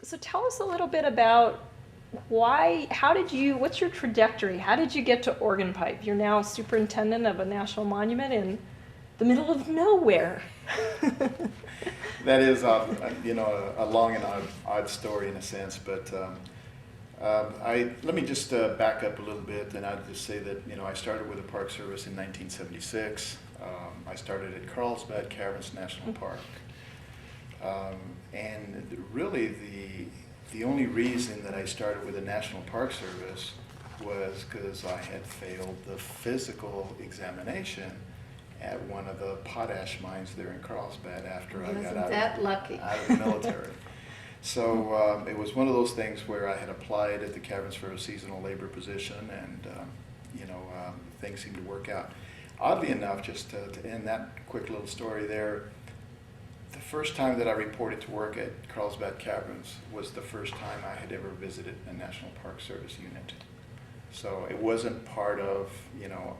So tell us a little bit about what's your trajectory? How did you get to organ pipe? You're now superintendent of a national monument in the middle of nowhere. That is, a long and odd story in a sense, but let me just back up a little bit, and I'd just say that, I started with the Park Service in 1976. I started at Carlsbad Caverns National Park. And really the only reason that I started with the National Park Service was because I had failed the physical examination at one of the potash mines there in Carlsbad after I got out of the military. So it was one of those things where I had applied at the caverns for a seasonal labor position, and things seemed to work out. Oddly enough, just to end that quick little story there, the first time that I reported to work at Carlsbad Caverns was the first time I had ever visited a National Park Service unit. So it wasn't part of,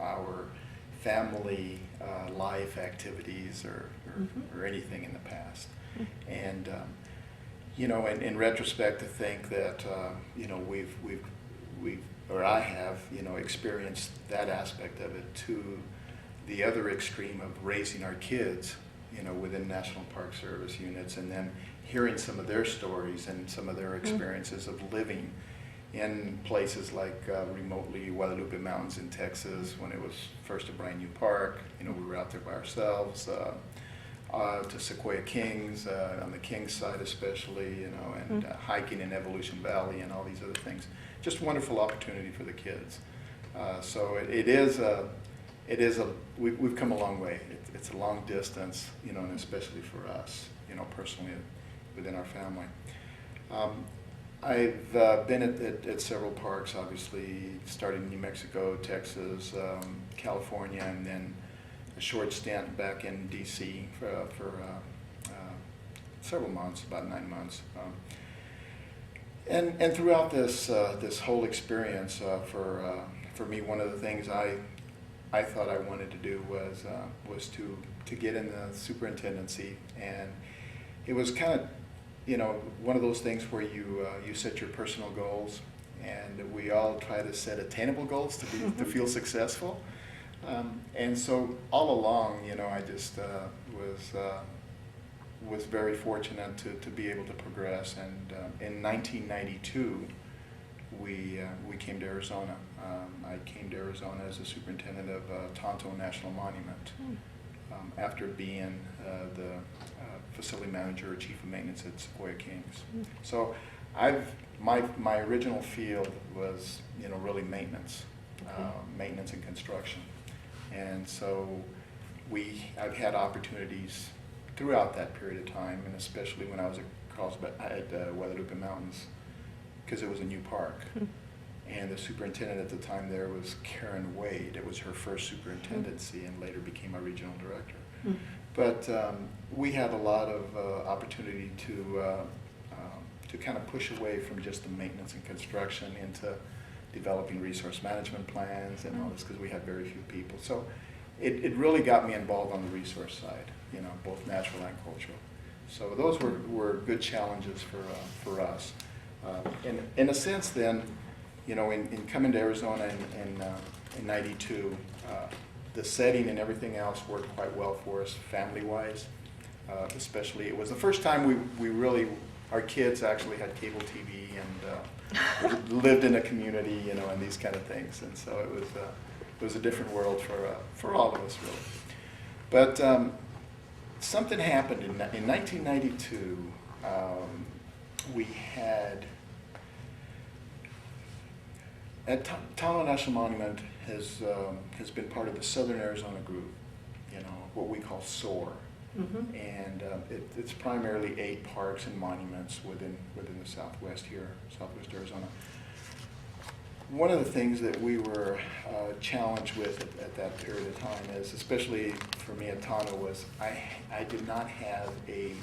our family life activities or anything in the past. And, in retrospect, to think that, I have, experienced that aspect of it to the other extreme of raising our kids, within National Park Service units, and then hearing some of their stories and some of their experiences of living in places like remotely Guadalupe Mountains in Texas when it was first a brand new park. We were out there by ourselves, to Sequoia Kings, on the Kings side especially, and hiking in Evolution Valley and all these other things. Just wonderful opportunity for the kids. So we've come a long way. It's a long distance, and especially for us, personally within our family. I've been at several parks, obviously, starting in New Mexico, Texas, California, and then a short stint back in D.C. for several months, about 9 months. And throughout this whole experience, for me, one of the things I thought I wanted to do was to get in the superintendency, and it was kind of one of those things where you set your personal goals, and we all try to set attainable goals to feel successful, and so all along, I just was very fortunate to be able to progress, and in 1992. We came to Arizona. I came to Arizona as the superintendent of Tonto National Monument, after being the facility manager or chief of maintenance at Sequoia Kings. So my original field was really maintenance, maintenance and construction, and so I've had opportunities throughout that period of time, and especially when I was at Carlsbad at Guadalupe Mountains, because it was a new park. And the superintendent at the time there was Karen Wade. It was her first superintendency and later became our regional director. But we had a lot of opportunity to kind of push away from just the maintenance and construction into developing resource management plans and all this, because we had very few people. So it really got me involved on the resource side, both natural and cultural. So those were good challenges for us. In a sense then, in coming to Arizona in 92, the setting and everything else worked quite well for us family-wise. Especially, it was the first time our kids actually had cable TV and lived in a community, and these kind of things. And so it was a different world for all of us, really. But something happened in 1992. We had at Tonto National Monument has been part of the Southern Arizona group, what we call SOAR, and it's primarily 8 parks and monuments within the Southwest Arizona. One of the things that we were challenged with at that period of time is, especially for me at Tonto, was I did not have a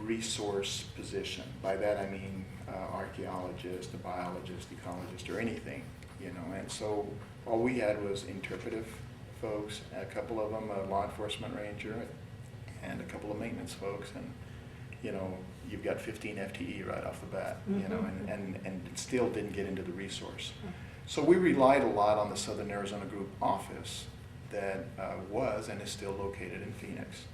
resource position. By that I mean archaeologist, a biologist, ecologist, or anything, and so all we had was interpretive folks, a couple of them, a law enforcement ranger, and a couple of maintenance folks, you know, you've got 15 FTE right off the bat, you know, and still didn't get into the resource. So we relied a lot on the Southern Arizona Group office that was and is still located in Phoenix.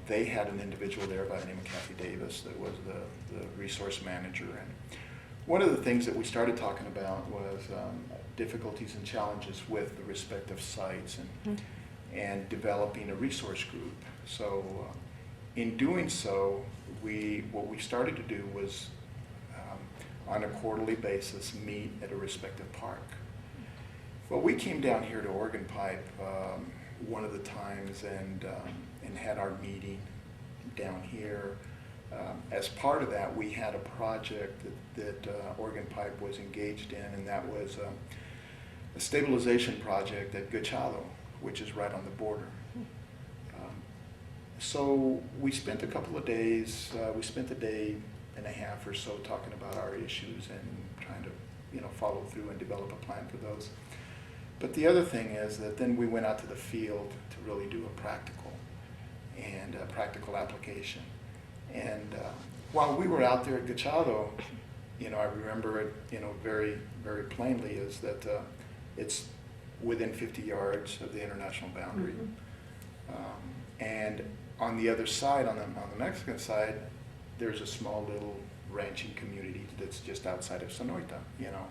They had an individual there by the name of Kathy Davis that was the resource manager. And one of the things that we started talking about was difficulties and challenges with the respective sites and developing a resource group. So in doing so, what we started to do was on a quarterly basis meet at a respective park. Well, we came down here to Oregon Pipe one of the times and had our meeting down here. As part of that, we had a project that Oregon Pipe was engaged in, and that was a stabilization project at Gachalo, which is right on the border. So we spent a couple of days, we spent a day and a half or so talking about our issues and trying to, you know, follow through and develop a plan for those. But the other thing is that then we went out to the field to really do a practical application. And while we were out there at Gachado, you know, I remember it, you know, very, very plainly is that it's within 50 yards of the international boundary. And on the other side, on the Mexican side, there's a small little ranching community that's just outside of Sonoita, you know.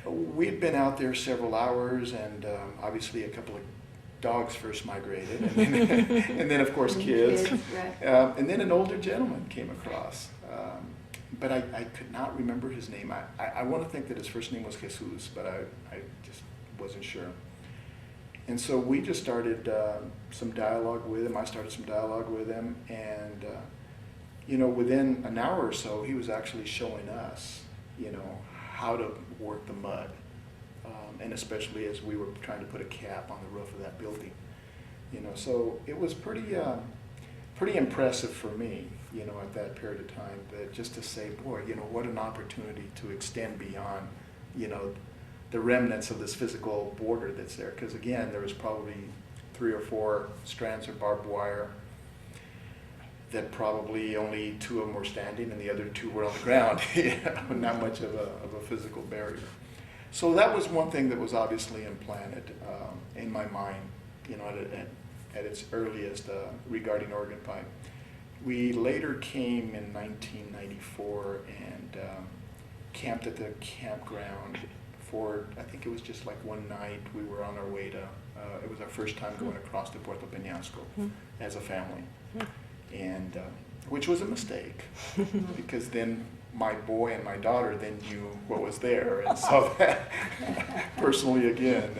We had been out there several hours, and obviously a couple of dogs first migrated, and then of course kids, right. and then an older gentleman came across. But I could not remember his name. I want to think that his first name was Jesus, but I just wasn't sure. And so we just started some dialogue with him. I started some dialogue with him, and you know, within an hour or so, he was actually showing us, you know, how to work the mud, and especially as we were trying to put a cap on the roof of that building, you know. So it was pretty impressive for me, you know, at that period of time, that just to say, boy, you know, what an opportunity to extend beyond, you know, the remnants of this physical border that's there. Because again, there was probably 3 or 4 strands of barbed wire that probably only 2 of them were standing and the other 2 were on the ground. You know, not much of a physical barrier. So that was one thing that was obviously implanted in my mind, you know, at its earliest regarding Oregon Pipe. We later came in 1994 and camped at the campground for, I think it was just like one night. We were on our way to, it was our first time going across to Puerto Peñasco as a family. And which was a mistake, because then my boy and my daughter then knew what was there, and so that personally, again,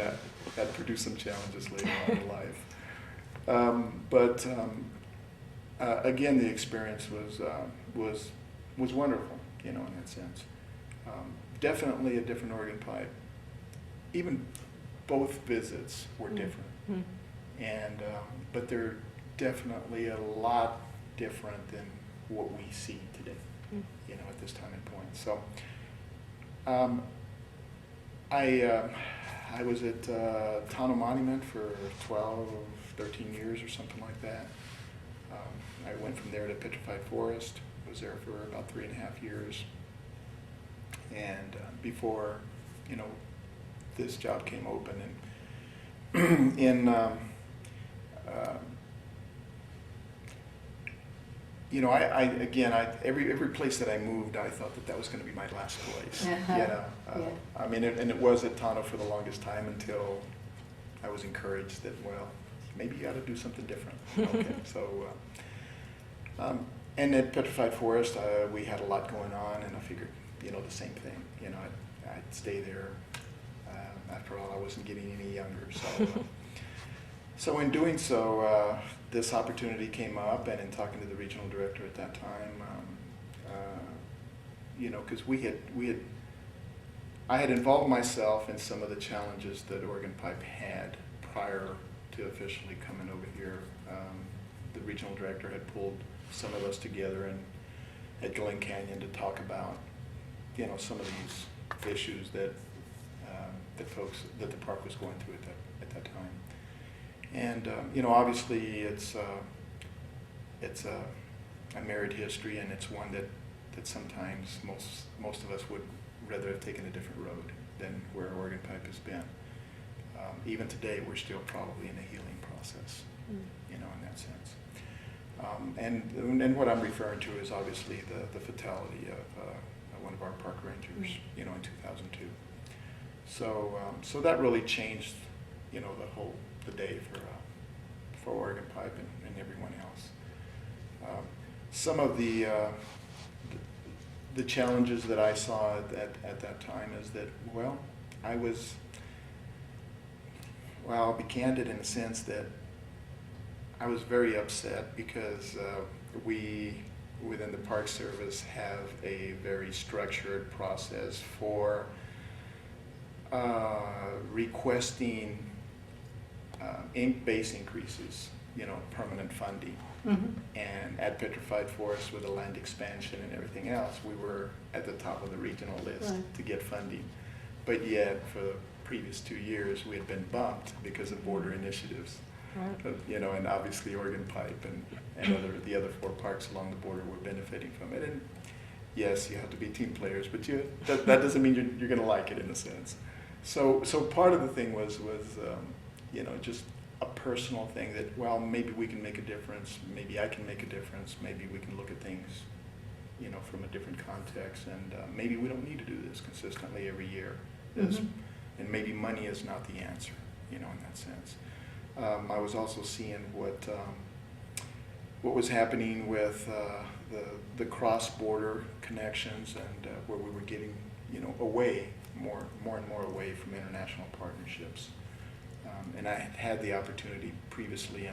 that produced some challenges later on in life. Again, the experience was wonderful, you know, in that sense. Definitely a different Oregon Pipe. Even both visits were different, and but they're definitely a lot different than what we see today, you know, at this time and point. So I was at Tano Monument for 12, 13 years or something like that. I went from there to Petrified Forest, was there for about 3.5 years. And before, you know, this job came open, and you know, every place that I moved, I thought that was going to be my last place. You know, I mean, and it was at Tano for the longest time until I was encouraged that, well, maybe you got to do something different. Okay, so, and at Petrified Forest, we had a lot going on, and I figured, you know, the same thing. You know, I'd stay there. After all, I wasn't getting any younger, so. So in doing so, this opportunity came up, and in talking to the regional director at that time, you know, because I had involved myself in some of the challenges that Oregon Pipe had prior to officially coming over here. The regional director had pulled some of us together at Glen Canyon to talk about, you know, some of these issues that the park was going through at that time. And you know, obviously it's it's a married history, and it's one that sometimes most of us would rather have taken a different road than where organ pipe has been. Even today, we're still probably in a healing process, you know, in that sense. And what I'm referring to is obviously the fatality of one of our park rangers, you know, in 2002. So that really changed, you know, the day for organ pipe and everyone else. Some of the challenges that I saw at that time is that, well, I'll be candid in the sense that I was very upset because we, within the Park Service, have a very structured process for requesting base increases, you know, permanent funding. Mm-hmm. And at Petrified Forest, with the land expansion and everything else, we were at the top of the regional list Right. to get funding. But yet, for the previous 2 years, we had been bumped because of border initiatives. Right. You know, and obviously Organ Pipe and the other 4 parks along the border were benefiting from it. And yes, you have to be team players, but that doesn't mean you're going to like it in a sense. So part of the thing was you know, just a personal thing that, well, maybe we can make a difference, maybe I can make a difference, maybe we can look at things, you know, from a different context, and maybe we don't need to do this consistently every year. Mm-hmm. And maybe money is not the answer, you know, in that sense. I was also seeing what was happening with the cross-border connections, and where we were getting, you know, away more and more away from international partnerships. And I had the opportunity previously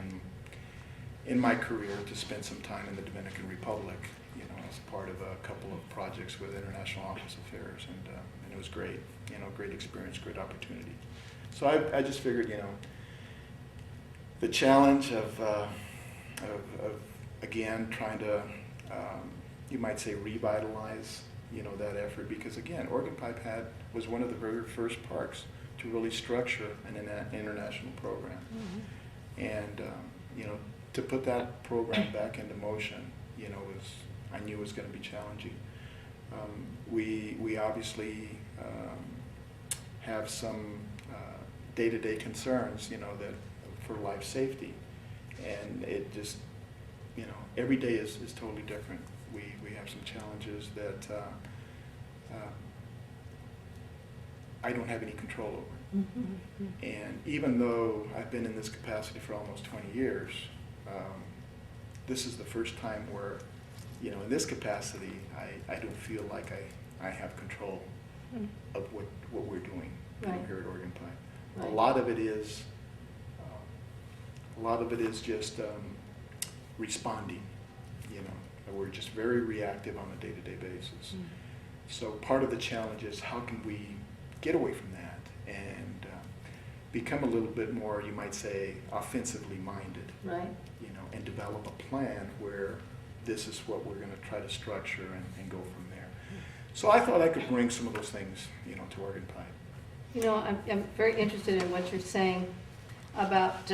in my career to spend some time in the Dominican Republic, you know, as part of a couple of projects with International Office Affairs, and it was great, you know, great experience, great opportunity. So I just figured, you know, the challenge of again trying to, you might say, revitalize, you know, that effort, because again, Organ Pipe was one of the very first parks to really structure an international program. Mm-hmm. And you know, to put that program back into motion, you know, I knew it was going to be challenging. We obviously have some day-to-day concerns, you know, that for life safety, and it just, you know, every day is totally different. We have some challenges that I don't have any control over. Mm-hmm. And even though I've been in this capacity for almost 20 years, this is the first time where, you know, in this capacity, I don't feel like I have control of what we're doing, you know, Right. here at Organ Pipe. Right. A lot of it is just responding, you know. We're just very reactive on a day-to-day basis. Mm. So part of the challenge is how can we get away from that and become a little bit more, you might say, offensively minded, Right. you know, and develop a plan where this is what we're going to try to structure and go from there. So I thought I could bring some of those things, you know, to Organ Pipe. You know, I'm very interested in what you're saying about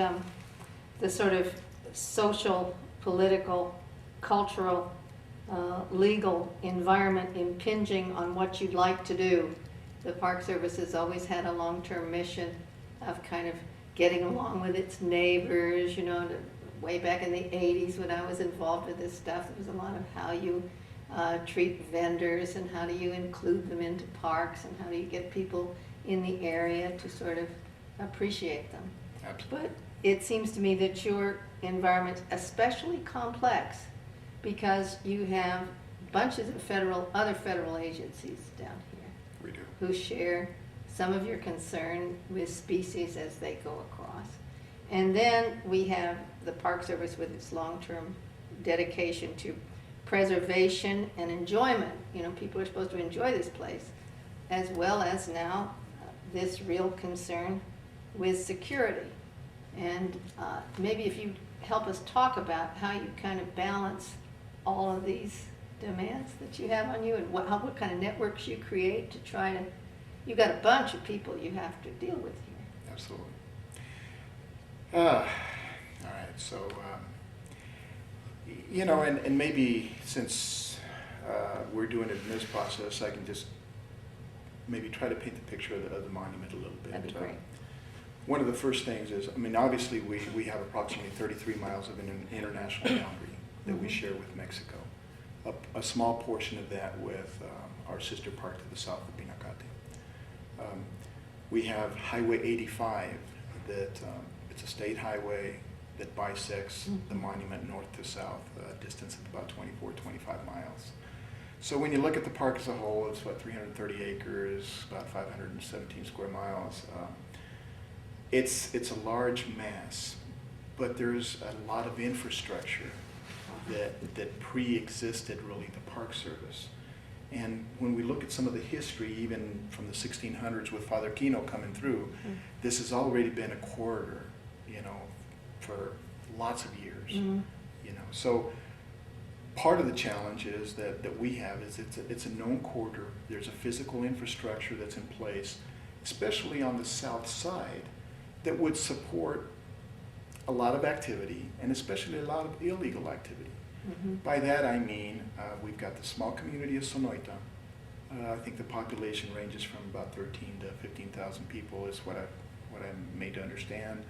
the sort of social, political, cultural, legal environment impinging on what you'd like to do. The Park Service has always had a long-term mission of kind of getting along with its neighbors, you know. Way back in the 80s when I was involved with this stuff, there was a lot of how you treat vendors and how do you include them into parks and how do you get people in the area to sort of appreciate them. Absolutely. But it seems to me that your environment's especially complex because you have bunches of other federal agencies down here We do. who share some of your concern with species as they go across. And then we have the Park Service with its long-term dedication to preservation and enjoyment. You know, people are supposed to enjoy this place, as well as now this real concern with security. And maybe if you help us talk about how you kind of balance all of these demands that you have on you and what kind of networks you create to try to, you've got a bunch of people you have to deal with here. Absolutely. All right, so, You know, and maybe since we're doing it in this process, I can just maybe try to paint the picture of the monument a little bit. That'd be great. One of the first things is, I mean, obviously we have approximately 33 miles of an international boundary that we share with Mexico. A small portion of that with our sister park to the south of Pinacate. We have Highway 85 that it's a state highway that bisects the monument north to south, a distance of about 24, 25 miles. So when you look at the park as a whole, it's what, 330 acres, about 517 square miles. It's a large mass, but there's a lot of infrastructure that pre-existed really the Park Service. And when we look at some of the history, even from the 1600s with Father Kino coming through, this has already been a corridor, you know, for lots of years, you know. So part of the challenge is that we have is it's a known corridor. There's a physical infrastructure that's in place, especially on the south side, that would support a lot of activity, and especially a lot of illegal activity. By that I mean, we've got the small community of Sonoita. I think the population ranges from about 13 to 15,000 people is what I'm made to understand.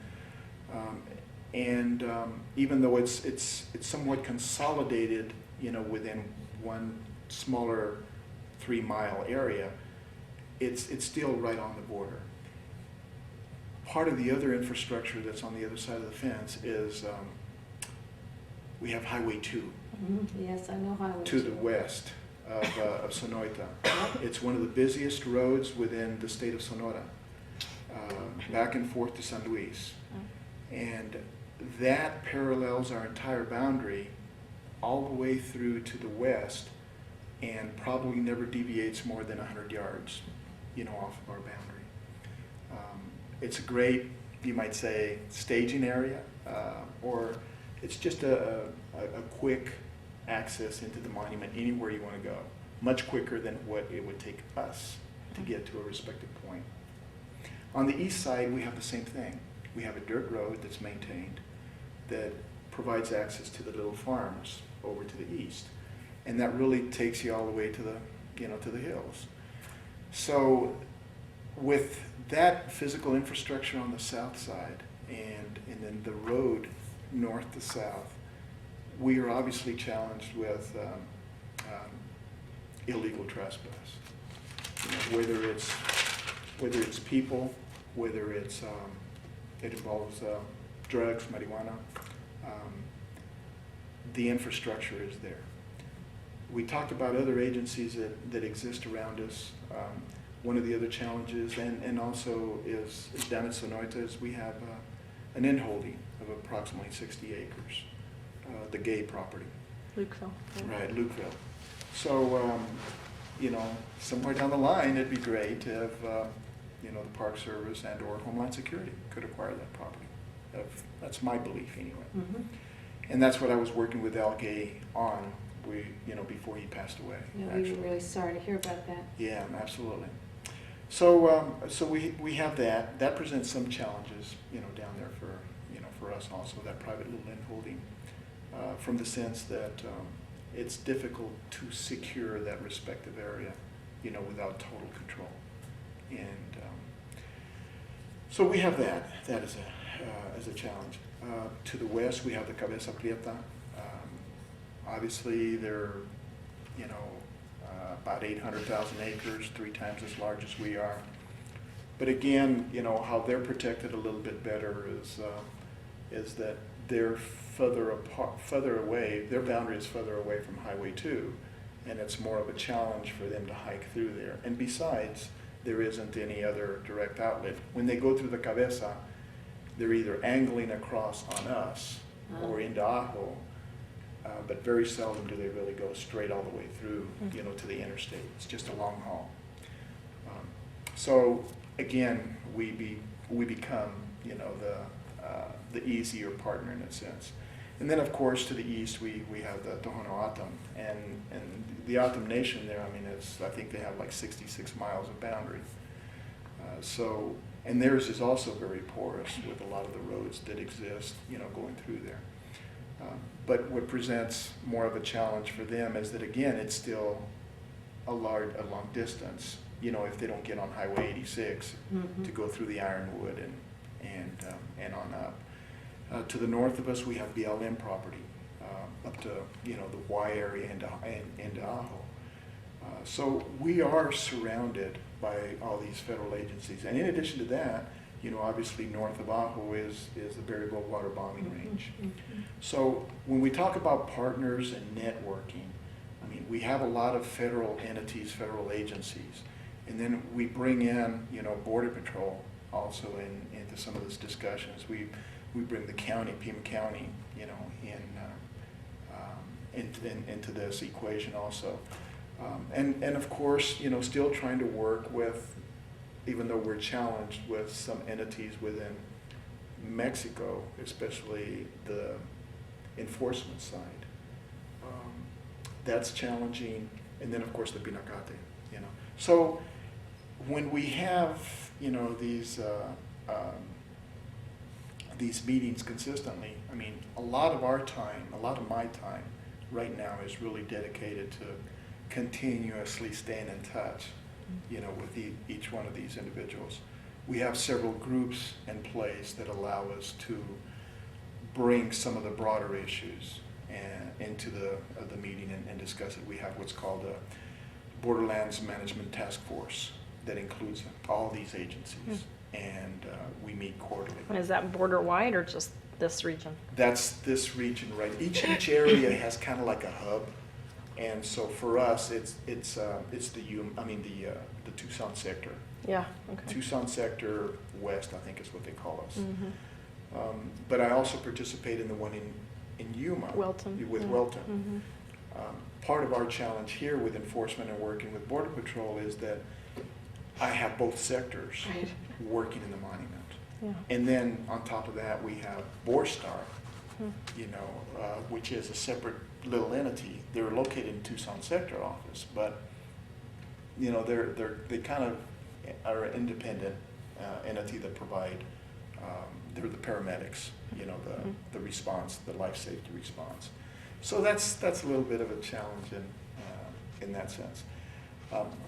Even though it's somewhat consolidated, you know, within one smaller 3-mile area, it's still right on the border. Part of the other infrastructure that's on the other side of the fence is we have Highway 2. Yes, I know Highway 2. To the west of Sonoita. It's one of the busiest roads within the state of Sonora, back and forth to San Luis. And that parallels our entire boundary all the way through to the west, and probably never deviates more than 100 yards, you know, off of our boundary. It's a great, you might say, staging area, or it's just a quick access into the monument anywhere you want to go, much quicker than what it would take us to get to a respective point. On the east side, we have the same thing. We have a dirt road that's maintained that provides access to the little farms over to the east, and that really takes you all the way to the, you know, to the hills. So with that physical infrastructure on the south side and then the road north to south, we are obviously challenged with illegal trespass. You know, whether it's people, whether it's it involves drugs, marijuana, the infrastructure is there. We talked about other agencies that exist around us. One of the other challenges, and also is down at Sonoita, is we have an inholding of approximately 60 acres, the gay property. Lukeville. Yeah. Right, Lukeville. So, you know, somewhere down the line, it'd be great if, you know, the Park Service and or Homeland Security could acquire that property. That's my belief anyway. And that's what I was working with Al Gay on, you know, before he passed away. Yeah, we actually. were really sorry to hear about that. Yeah, absolutely. So, so we have that. That presents some challenges, you know, down there for, you know, for us also, that private little landholding, from the sense that it's difficult to secure that respective area, you know, without total control. And so we have that as a challenge. To the west, we have the Cabeza Prieta. Obviously, they're, you know, about 800,000 acres, 3 times as large as we are. But again, you know, how they're protected a little bit better is that they're further away, their boundary is further away from Highway 2, and it's more of a challenge for them to hike through there. And besides, there isn't any other direct outlet. When they go through the Cabeza, they're either angling across on us or into Ajo, but very seldom do they really go straight all the way through, you know, to the interstate. It's just a long haul. So again, we become, you know, the easier partner in a sense. And then of course to the east we have the Tohono O'odham, and the O'odham Nation there. I mean, I think they have like 66 miles of boundary. So, and theirs is also very porous with a lot of the roads that exist, you know, going through there. But what presents more of a challenge for them is that, again, it's still a long distance, you know, if they don't get on Highway 86 to go through the Ironwood and on up. To the north of us, we have BLM property, up to, you know, the Y area into Ajo. So we are surrounded by all these federal agencies. And in addition to that, you know, obviously north of Ajo is the Berryville Water Bombing Range. So when we talk about partners and networking, I mean, we have a lot of federal entities, federal agencies, and then we bring in, you know, Border Patrol also into some of these discussions. We bring the county, Pima County, you know, into this equation also. And of course, you know, still trying to work with, even though we're challenged with some entities within Mexico, especially the enforcement side. That's challenging. And then of course the Pinacate, you know. So when we have, you know, these meetings consistently, I mean, a lot of our time, a lot of my time right now is really dedicated to continuously staying in touch, you know, with each one of these individuals. We have several groups in place that allow us to bring some of the broader issues into the meeting and discuss it. We have what's called a Borderlands Management Task Force that includes all these agencies, and we meet quarterly. Is that border-wide or just this region? That's this region, right? Each area has kind of like a hub. And so for us, it's the Tucson sector. Yeah, okay. Tucson sector west, I think is what they call us. But I also participate in the one in Yuma. Welton. With Welton. Part of our challenge here with enforcement and working with Border Patrol is that I have both sectors working in the monument. Yeah. And then on top of that, we have Borstar, you know, which is a separate little entity. They're located in Tucson sector office, but you know, they kind of are an independent entity that provide. They're the paramedics, you know, the response, the life safety response. So that's a little bit of a challenge in that sense.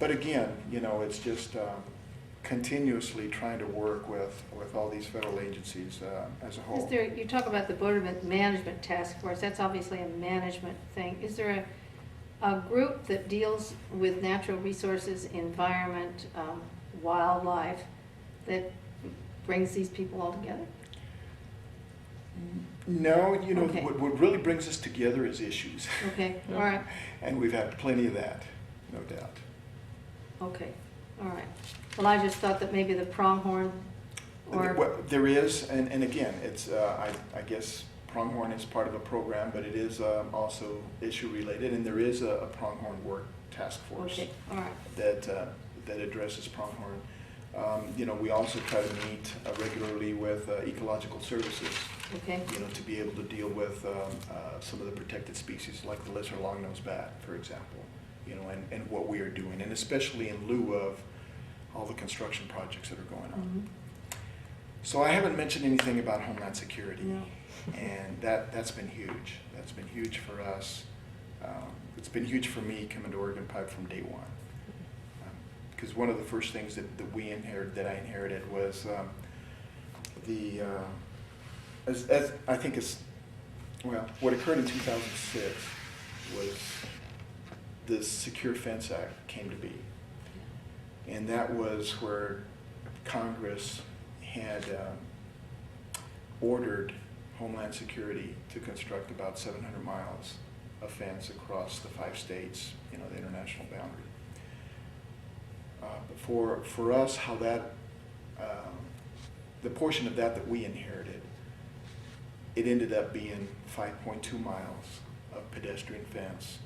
But again, you know, it's just continuously trying to work with all these federal agencies as a whole. You talk about the Border Management Task Force, that's obviously a management thing. Is there a group that deals with natural resources, environment, wildlife, that brings these people all together? No, you know, Okay. what really brings us together is issues. Okay, all right, And we've had plenty of that, no doubt. okay, all right. Well, I just thought that maybe the pronghorn or... Well, there is, and again, it's, I guess pronghorn is part of a program, but it is also issue related, and there is a pronghorn work task force Okay, all right. that addresses pronghorn. You know, we also try to meet regularly with ecological services, Okay, you know, to be able to deal with some of the protected species like the lesser long-nosed bat, for example, you know, and what we are doing, and especially in lieu of all the construction projects that are going on. So I haven't mentioned anything about Homeland Security, No. and that's been huge. That's been huge for us. It's been huge for me coming to Oregon Pipe from day one. Because one of the first things that I inherited was as I think is, well, what occurred in 2006 was the Secure Fence Act came to be. And that was where Congress had ordered Homeland Security to construct about 700 miles of fence across the 5 states, you know, the international boundary. But for us, how that, the portion of that we inherited, it ended up being 5.2 miles of pedestrian fence,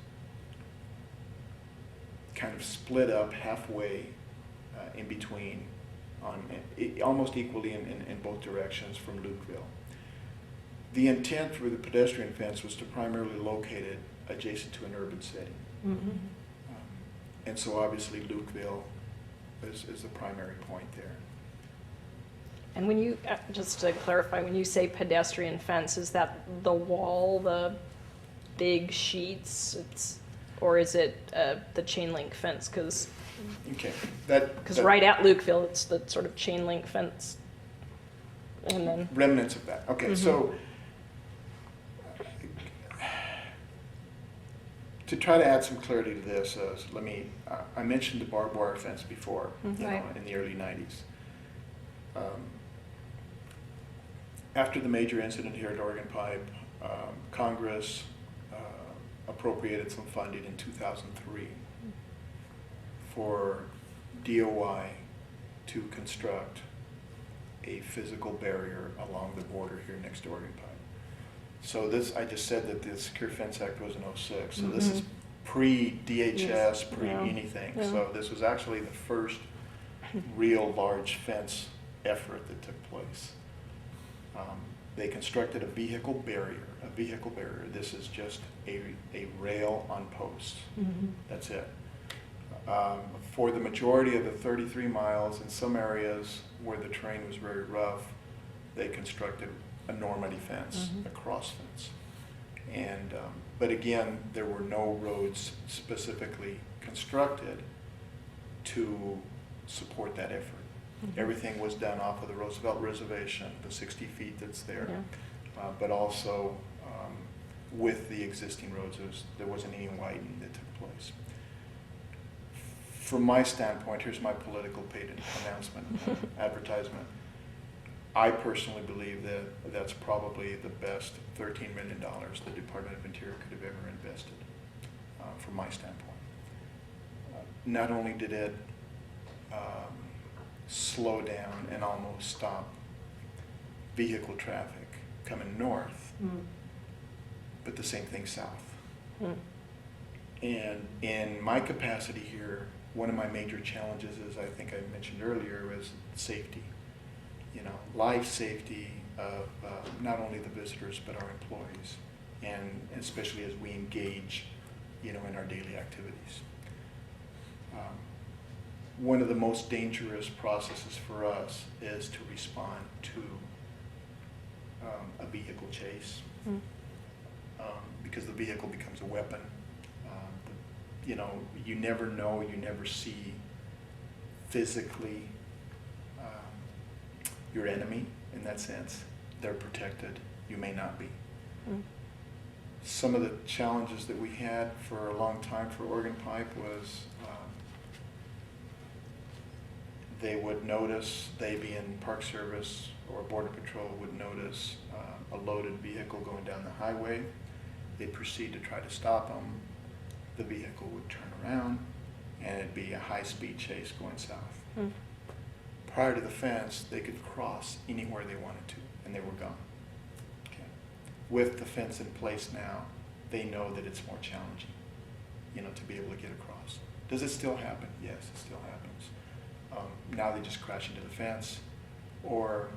kind of split up halfway in between, almost equally in both directions from Lukeville. The intent for the pedestrian fence was to primarily locate it adjacent to an urban setting. And so obviously Lukeville is the primary point there. And when you, just to clarify, when you say pedestrian fence, is that the wall, the big sheets, or is it the chain link fence? Because Okay, right at Lukeville, it's the sort of chain link fence. And then, remnants of that. Okay, so to try to add some clarity to this, I mentioned the barbed wire fence before, Right. in the early 90s. After the major incident here at Oregon Pipe, Congress appropriated some funding in 2003 for DOI to construct a physical barrier along the border here next to Oregon Pipe. So this, I just said that the Secure Fence Act was in '06, so this is pre-DHS, Yes. pre-anything. Yeah. So this was actually the first real large fence effort that took place. They constructed a vehicle barrier. This is just a rail on posts. That's it. For the majority of the 33 miles, in some areas where the terrain was very rough, they constructed a Normandy fence, a cross fence. And, but again, there were no roads specifically constructed to support that effort. Everything was done off of the Roosevelt Reservation, the 60 feet that's there. Yeah. But also with the existing roads, there wasn't any widening that took place. From my standpoint, here's my political paid announcement, advertisement. I personally believe that that's probably the best $13 million the Department of Interior could have ever invested, from my standpoint. Not only did it slow down and almost stop vehicle traffic coming north, but the same thing south. And in my capacity here, one of my major challenges, as I think I mentioned earlier, is safety. You know, life safety of not only the visitors but our employees, and especially as we engage, you know, in our daily activities. One of the most dangerous processes for us is to respond to a vehicle chase, because the vehicle becomes a weapon. You know, you never know, you never see physically your enemy in that sense. They're protected, you may not be. Some of the challenges that we had for a long time for Oregon Pipe was they would notice, they being Park Service or Border Patrol would notice a loaded vehicle going down the highway. They'd proceed to try to stop them. The vehicle would turn around and it'd be a high-speed chase going south. Prior to the fence, they could cross anywhere they wanted to, and they were gone. Okay. With the fence in place now, they know that it's more challenging, you know, to be able to get across. Does it still happen? Yes, it still happens. Now they just crash into the fence, or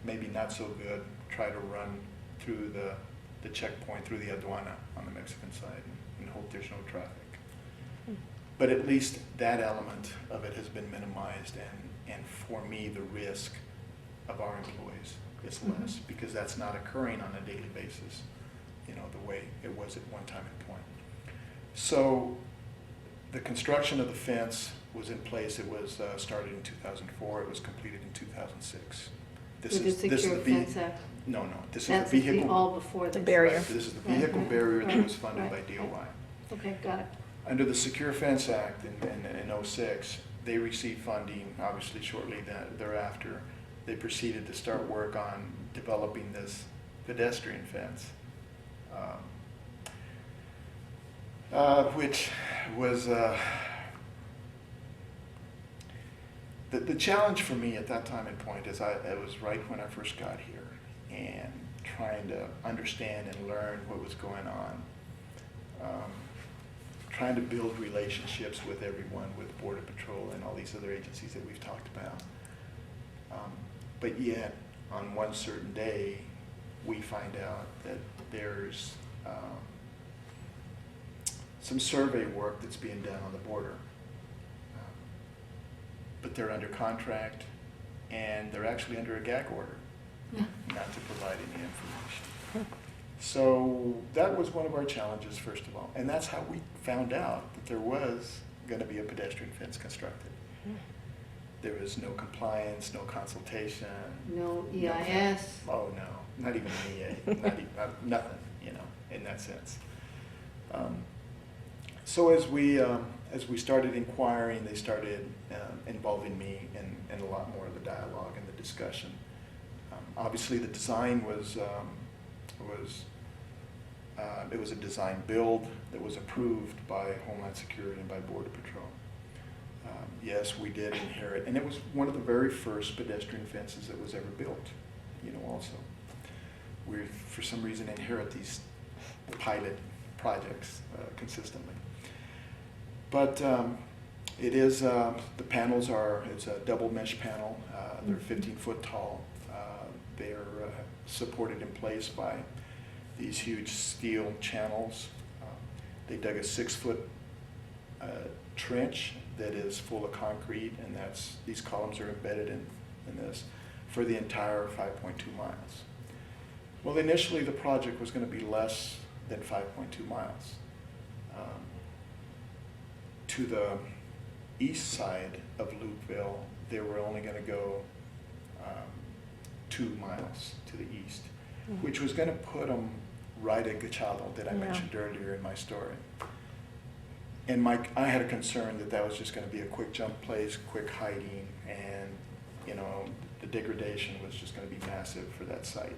maybe not so good, try to run through the checkpoint, through the aduana on the Mexican side, and hope there's no traffic. But at least that element of it has been minimized, and for me, the risk of our employees is less, because that's not occurring on a daily basis, you know, the way it was at one time and point. So the construction of the fence was in place. It was started in 2004. It was completed in 2006. With the Secure Fence Act? No. This is That's the vehicle. all before The this. barrier. Right, this is the vehicle barrier that was funded by Right. DOI. Okay, got it. Under the Secure Fence Act in '06, they received funding, obviously shortly thereafter. They proceeded to start work on developing this pedestrian fence, which was, the challenge for me at that time and point is it was right when I first got here, and trying to understand and learn what was going on. Trying to build relationships with everyone, with Border Patrol and all these other agencies that we've talked about. But yet, on one certain day, we find out that there's some survey work that's being done on the border. But they're under contract, and they're actually under a gag order not to provide any information. So that was one of our challenges, first of all, and that's how we found out that there was going to be a pedestrian fence constructed. There was no compliance, no consultation. No EIS. Oh, no, not even an EA, nothing, you know, in that sense. So as we started inquiring, they started involving me in a lot more of the dialogue and the discussion. Obviously, the design it was a design build that was approved by Homeland Security and by Border Patrol. Yes, we did inherit, and it was one of the very first pedestrian fences that was ever built, you know, also. We, for some reason, inherit these pilot projects consistently. But it is, the panels are, it's a double mesh panel. They're 15-foot tall. They're supported in place by these huge steel channels. They dug a 6-foot trench that is full of concrete, and these columns are embedded in this for the entire 5.2 miles. Well, initially the project was going to be less than 5.2 miles. To the east side of Loopville, they were only going to go 2 miles to the east, which was going to put them right at Gachalo that I mentioned earlier in my story. And I had a concern that was just going to be a quick jump place, quick hiding, and you know, the degradation was just going to be massive for that site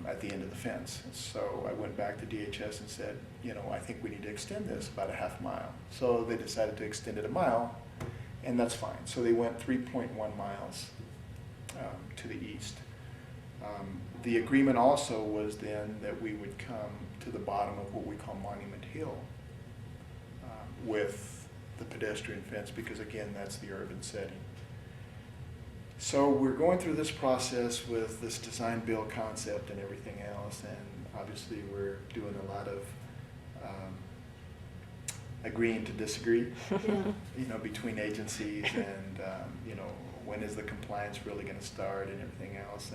at the end of the fence. So I went back to DHS and said, you know, I think we need to extend this about a half mile. So they decided to extend it a mile, and that's fine. So they went 3.1 miles to the east. The agreement also was then that we would come to the bottom of what we call Monument Hill with the pedestrian fence, because again, that's the urban setting. So we're going through this process with this design build concept and everything else, and obviously we're doing a lot of agreeing to disagree, you know, between agencies, and you know, when is the compliance really going to start and everything else.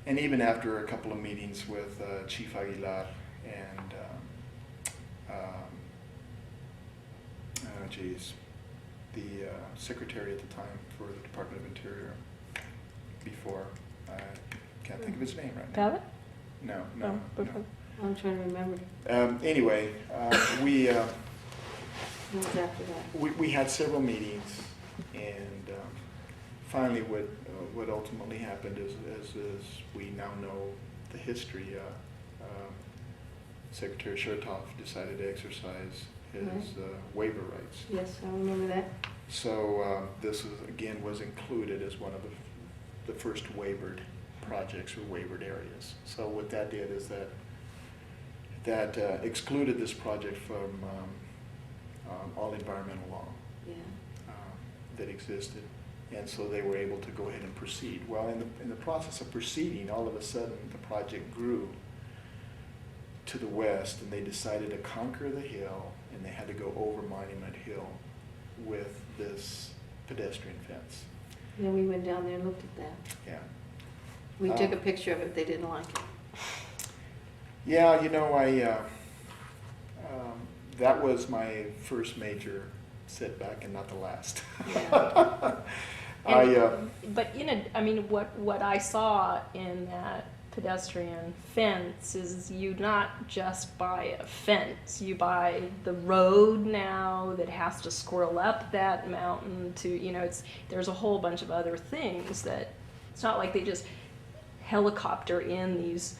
And even after a couple of meetings with Chief Aguilar and the secretary at the time for the Department of Interior, before, I can't think of his name right now. Babbitt? No. I'm trying to remember. Anyway, What was after that? we had several meetings, and finally what ultimately happened is we now know the history. Secretary Chertoff decided to exercise his waiver rights. Yes, I remember that. So this was included as one of the first waivered projects or waivered areas. So what that did is that excluded this project from all environmental law that existed, and so they were able to go ahead and proceed. Well, in the process of proceeding, all of a sudden the project grew to the west, and they decided to conquer the hill, and they had to go over Monument Hill with this pedestrian fence. Yeah, we went down there and looked at that. Yeah. We took a picture of it, they didn't like it. Yeah, you know, that was my first major setback, and not the last. Yeah. But I mean, what I saw in that pedestrian fence is you not just buy a fence, you buy the road now that has to squirrel up that mountain to, you know, there's a whole bunch of other things that it's not like they just helicopter in these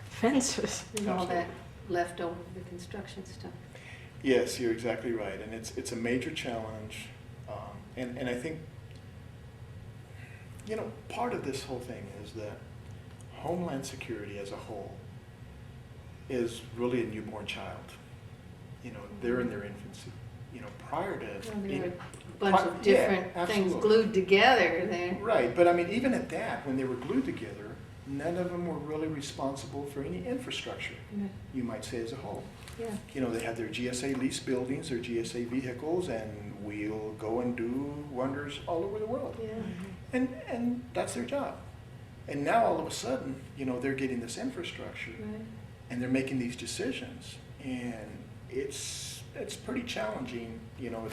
fences. And all that left over, the construction stuff. Yes, you're exactly right, and it's a major challenge, and I think, you know, part of this whole thing is that Homeland Security as a whole is really a newborn child. You know, they're in their infancy. You know, prior to Well, there were a bunch of different things glued together there. Right, but I mean, even at that, when they were glued together, none of them were really responsible for any infrastructure, Right. you might say, as a whole. Yeah. You know, they had their GSA lease buildings, their GSA vehicles, and we'll go and do wonders all over the world. Yeah. And that's their job. And now all of a sudden, you know, they're getting this infrastructure, Right. and they're making these decisions, and it's pretty challenging, you know,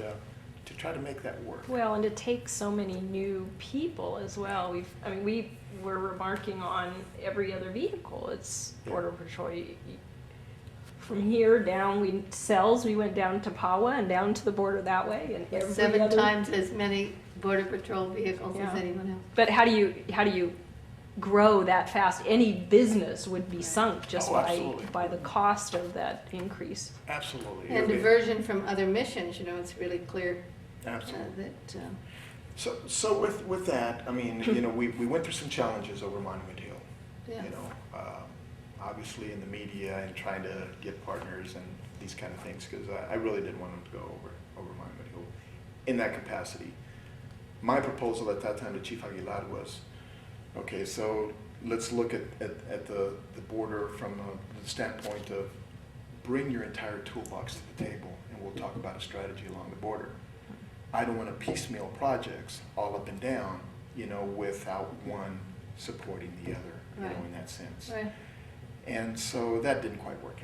to try to make that work. Well, and to take so many new people as well. We were remarking on every other vehicle. It's Yeah. Border Patrol. From here down, we went down to Pawa and down to the border that way, and every 7 other, times as many Border Patrol vehicles Yeah. as anyone else. But how do you grow that fast? Any business would be sunk just Oh, absolutely. by the cost of that increase. Absolutely. And diversion from other missions, you know, it's really clear Absolutely. that, So with that, I mean, you know, we went through some challenges over Monument Hill. yeah. You know, obviously in the media and trying to get partners and these kind of things, because I really didn't want them to go over Monument Hill in that capacity. My proposal at that time to Chief Aguilar was, okay, so let's look at the border from the standpoint of bring your entire toolbox to the table, and we'll talk about a strategy along the border. I don't want to piecemeal projects all up and down, you know, without one supporting the other, you know, Right. in that sense. Right. And so that didn't quite work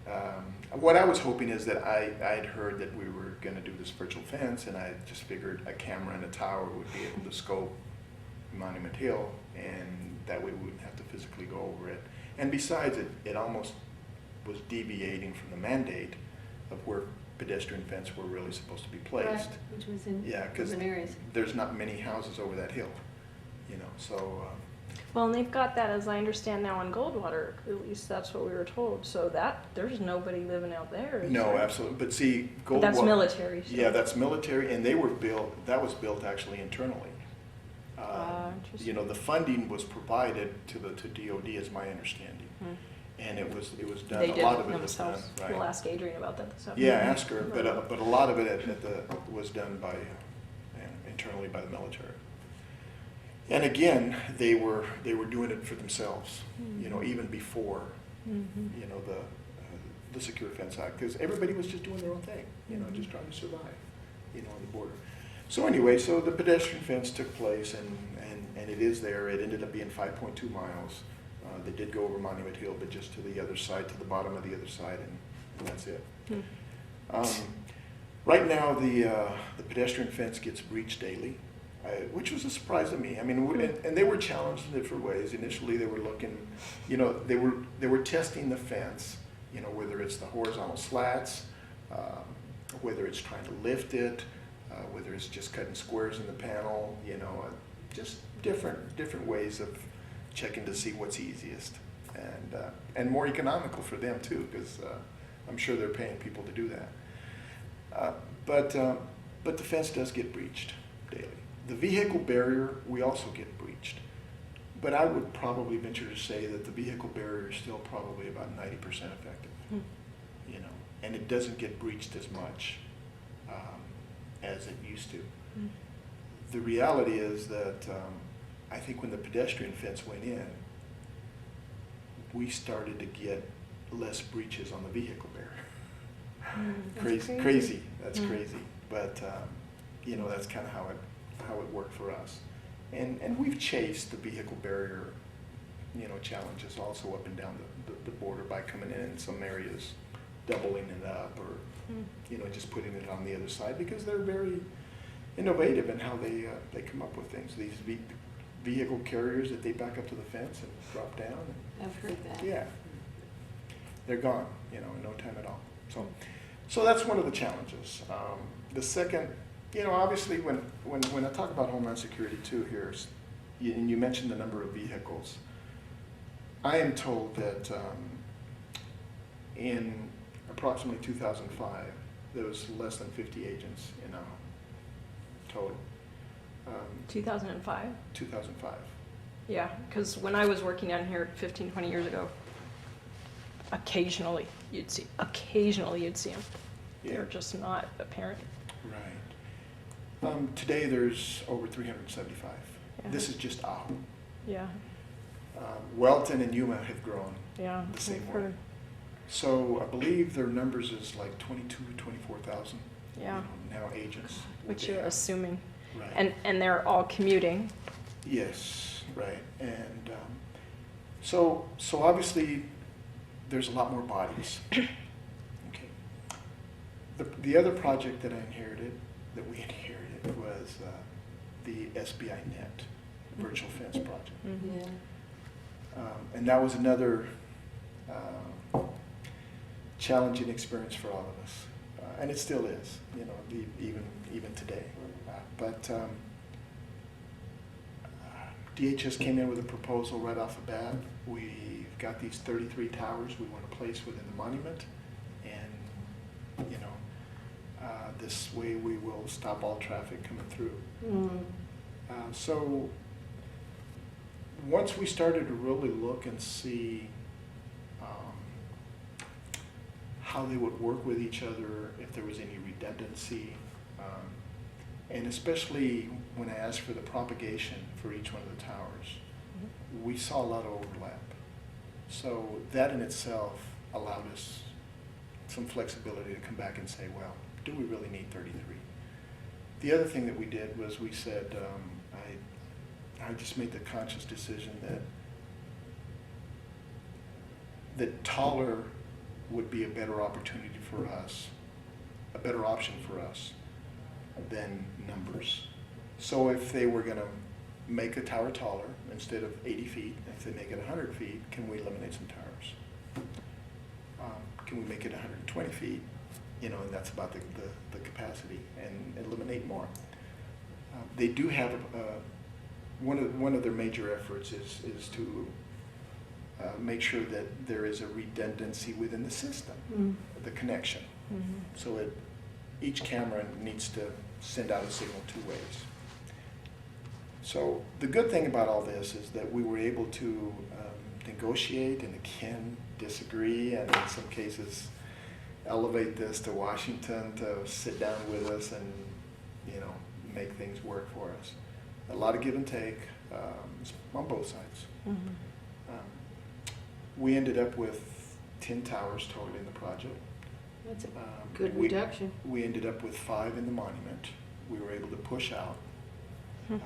out. What I was hoping is that I'd heard that we were going to do this virtual fence, and I just figured a camera and a tower would be able to scope Monument Hill, and that way we wouldn't have to physically go over it. And besides, it almost was deviating from the mandate of where pedestrian fence were really supposed to be placed. Right, which was in Yeah, because urban areas. there's not many houses over that hill, you know, so. Well, and they've got that, as I understand now, in Goldwater. At least that's what we were told. So there's nobody living out there. is No, there? absolutely, but see, But that's military. So. Yeah, that's military, and that was built actually internally. Interesting. You know, the funding was provided to DOD, is my understanding, Hmm. and it was done, They a did lot it of it was done, themselves. right? We'll ask Adrian about that this Yeah, afternoon. ask her, but a lot of it was done by, internally by the military. And again, they were doing it for themselves, you know, even before, Mhm. you know, the Secure Fence Act, because everybody was just doing their own thing, you know, just trying to survive, you know, on the border. So anyway, so the pedestrian fence took place, and it is there. It ended up being 5.2 miles. They did go over Monument Hill, but just to the other side, to the bottom of the other side, and that's it. Hmm. Right now, the pedestrian fence gets breached daily, which was a surprise to me. I mean, and they were challenged in different ways. Initially, they were looking, you know, they were testing the fence, you know, whether it's the horizontal slats, whether it's trying to lift it, whether it's just cutting squares in the panel, you know, just different ways of checking to see what's easiest and more economical for them too, because I'm sure they're paying people to do that. But the fence does get breached daily. The vehicle barrier, we also get breached. But I would probably venture to say that the vehicle barrier is still probably about 90% effective, you know, and it doesn't get breached as much as it used to. The reality is that I think when the pedestrian fence went in, we started to get less breaches on the vehicle barrier. Crazy. That's crazy. But you know, that's kind of how it worked for us. And we've chased the vehicle barrier, you know, challenges also up and down the border by coming in some areas, doubling it up, or you know, just putting it on the other side, because they're very innovative in how they come up with things. These vehicle carriers that they back up to the fence and drop down. I've heard that. Yeah, they're gone, you know, in no time at all. So that's one of the challenges. The second, you know, obviously when I talk about Homeland Security too here, and you mentioned the number of vehicles, I am told that in approximately 2005, there was less than 50 agents in total. 2005? 2005. Yeah, because when I was working down here 15, 20 years ago, occasionally you'd see them. Yeah. They're just not apparent. Right. Today there's over 375. Yeah. This is just Ahu. Yeah. Welton and Yuma have grown Yeah, the same we've way. heard. So I believe their numbers is like 24,000 Yeah, now agents. which they you're have. assuming. Right. And they're all commuting. Yes, right. And so obviously there's a lot more bodies. Okay. The other project that we inherited was the SBI Net virtual fence project. Mhm. Yeah. And that was another challenging experience for all of us. And it still is, even today. But DHS came in with a proposal right off the bat. We've got these 33 towers we want to place within the monument. And, this way we will stop all traffic coming through. Mm. So once we started to really look and see how they would work with each other, if there was any redundancy, and especially when I asked for the propagation for each one of the towers, we saw a lot of overlap. So that in itself allowed us some flexibility to come back and say, well, do we really need 33? The other thing that we did was we said, I just made the conscious decision that taller would be a better opportunity for us, a better option for us than numbers. So if they were gonna make a tower taller, instead of 80 feet, if they make it 100 feet, can we eliminate some towers? Can we make it 120 feet? And that's about the capacity, and eliminate more. They do have, one of their major efforts is to make sure that there is a redundancy within the system, the connection. Mhm. So each camera needs to send out a signal 2 ways. So the good thing about all this is that we were able to negotiate and again disagree, and in some cases elevate this to Washington to sit down with us and make things work for us. A lot of give and take on both sides. Mhm. We ended up with 10 towers total in the project. That's a good we- reduction. We ended up with 5 in the monument. We were able to push out. Hmm.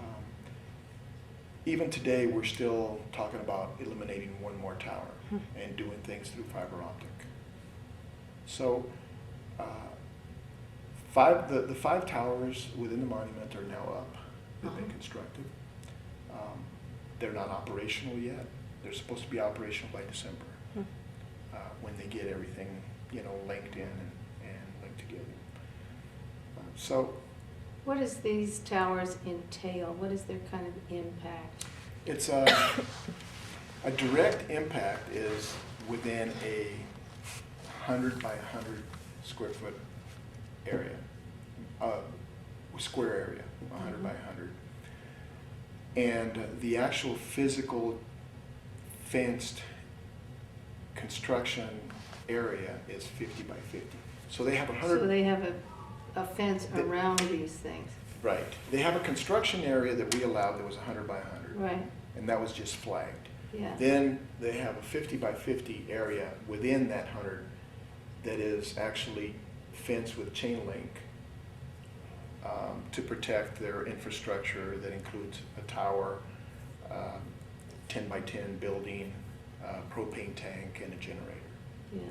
Even today, we're still talking about eliminating 1 more tower Hmm. and doing things through fiber optic. So the 5 towers within the monument are now up. They've been Uh-huh. constructed. They're not operational yet. They're supposed to be operational by December, Hmm. when they get everything, linked in and linked together. So What does these towers entail? What is their kind of impact? it's a direct impact is within a 100 by 100 square foot area, square area, 100 by 100. And the actual physical fenced construction area is 50 by 50. So they have 100. So they have a fence The- around these things, Right. They have a construction area that we allowed that was 100 by 100. right? And that was just flagged. Yeah. Then they have a 50 by 50 area within that 100 that is actually fenced with chain link to protect their infrastructure. That includes a tower, 10 by 10 building, propane tank, and a generator. Yeah,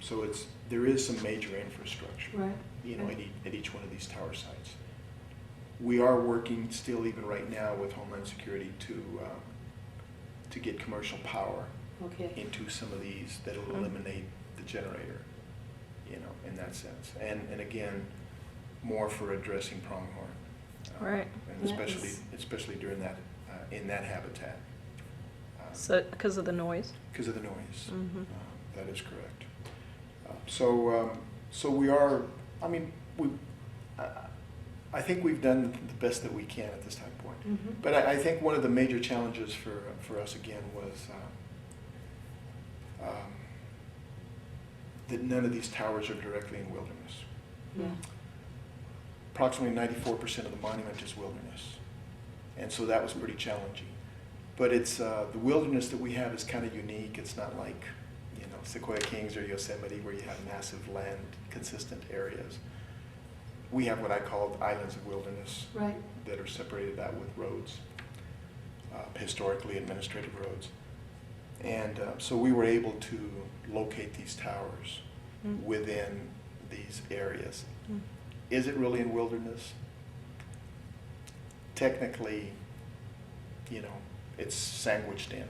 So there is some major infrastructure, right. at each one of these tower sites. We are working still, even right now, with Homeland Security to get commercial power Okay. into some of these that will eliminate the generator, in that sense. And again, more for addressing pronghorn. Right. And Yeah, especially during that, in that habitat. So, because of the noise? Because of the noise. Mhm. That is correct. So we are, I think we've done the best that we can at this time point. Mhm. But I think one of the major challenges for us again was that none of these towers are directly in wilderness. Yeah. Approximately 94% of the monument is wilderness. And so that was pretty challenging. But it's the wilderness that we have is kind of unique. It's not like, you know, Sequoia Kings or Yosemite where you have massive land, consistent areas. We have what I call islands of wilderness Right. that are separated out with roads, historically administrative roads. And so we were able to locate these towers within these areas. Is it really in wilderness? Technically, you know, it's sandwiched in.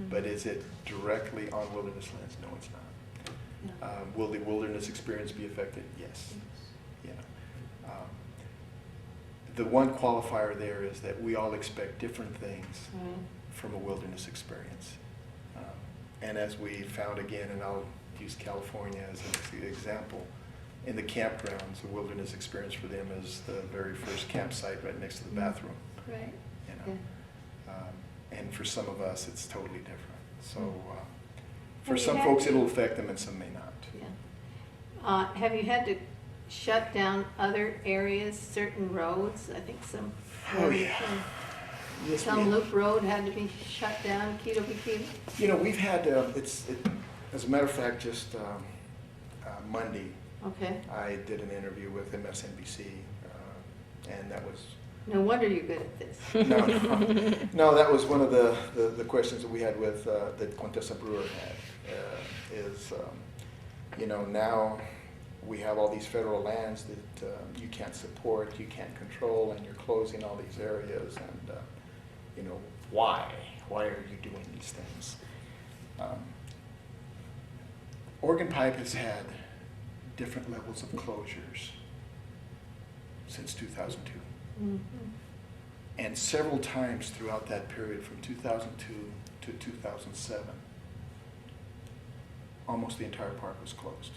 But is it directly on wilderness lands? No, it's not. Yeah. Will the wilderness experience be affected? Yes. You know, the one qualifier there is that we all expect different things Right. from a wilderness experience. And as we found again, and I'll use California as an example, in the campgrounds, the wilderness experience for them is the very first campsite right next to the bathroom. Right. You know? And for some of us, it's totally different. So for Have you some had folks, to- it'll affect them and some may not. Yeah. Have you had to shut down other areas, certain roads? I think some. Oh, yeah. Yes, Some we- Loop Road had to be shut down, Keto Bikini. You know, we've had, as a matter of fact, just Monday, Okay. I did an interview with MSNBC, and that was, No wonder you're good at this. no, that was one of the questions that we had with, that Contessa Brewer had, is, you know, now we have all these federal lands that you can't support, you can't control, and you're closing all these areas, and, you know, why? Why are you doing these things? Oregon Pipe has had different levels of closures since 2002. Mhm. And several times throughout that period from 2002 to 2007, almost the entire park was closed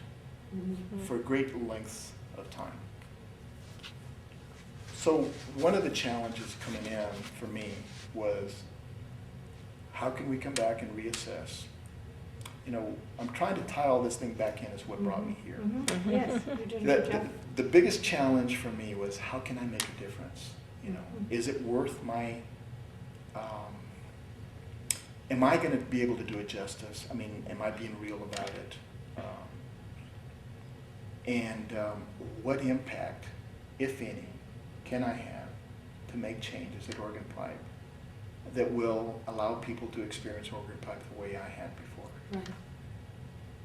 Mhm. for great lengths of time. So one of the challenges coming in for me was, how can we come back and reassess? You know, I'm trying to tie all this thing back in as what brought me here. Mhm. Yes, you're doing a The, good job. the biggest challenge for me was, how can I make a difference? You know, Mhm. is it worth my, am I gonna be able to do it justice? I mean, am I being real about it? What impact, if any, can I have to make changes at Oregon Pipe that will allow people to experience Oregon Pipe the way I had before? Right.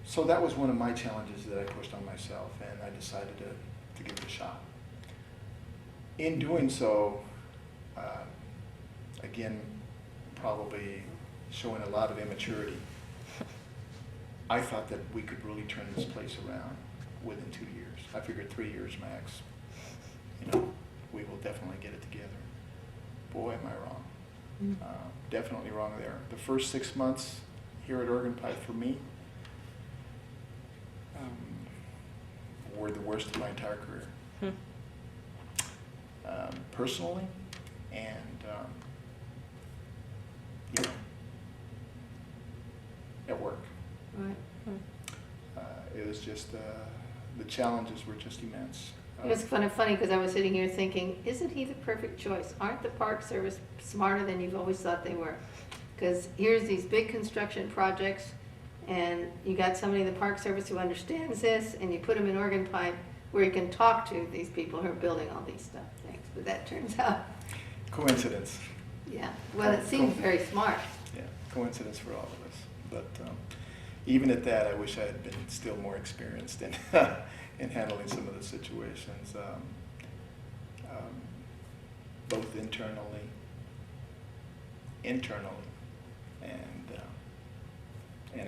So that was one of my challenges that I pushed on myself, and I decided to give it a shot. In doing so, again, probably showing a lot of immaturity, I thought that we could really turn this place around within 2 years. I figured 3 years max. You know, we will definitely get it together. Boy, am I wrong. Mm. Definitely wrong there. The first 6 months here at Oregon Pipe for me were the worst of my entire career. Personally, and you know, at work. Right. It was just, the challenges were just immense. It was kind of funny because I was sitting here thinking, isn't he the perfect choice? Aren't the Park Service smarter than you've always thought they were? Because here's these big construction projects, and you got somebody in the Park Service who understands this, and you put them in Oregon Pipe where you can talk to these people who are building all these stuff. Thanks. But that turns out, Coincidence. yeah, well, it seems very smart. Yeah, coincidence for all of us. But even at that, I wish I had been still more experienced in, in handling some of the situations, both internally, and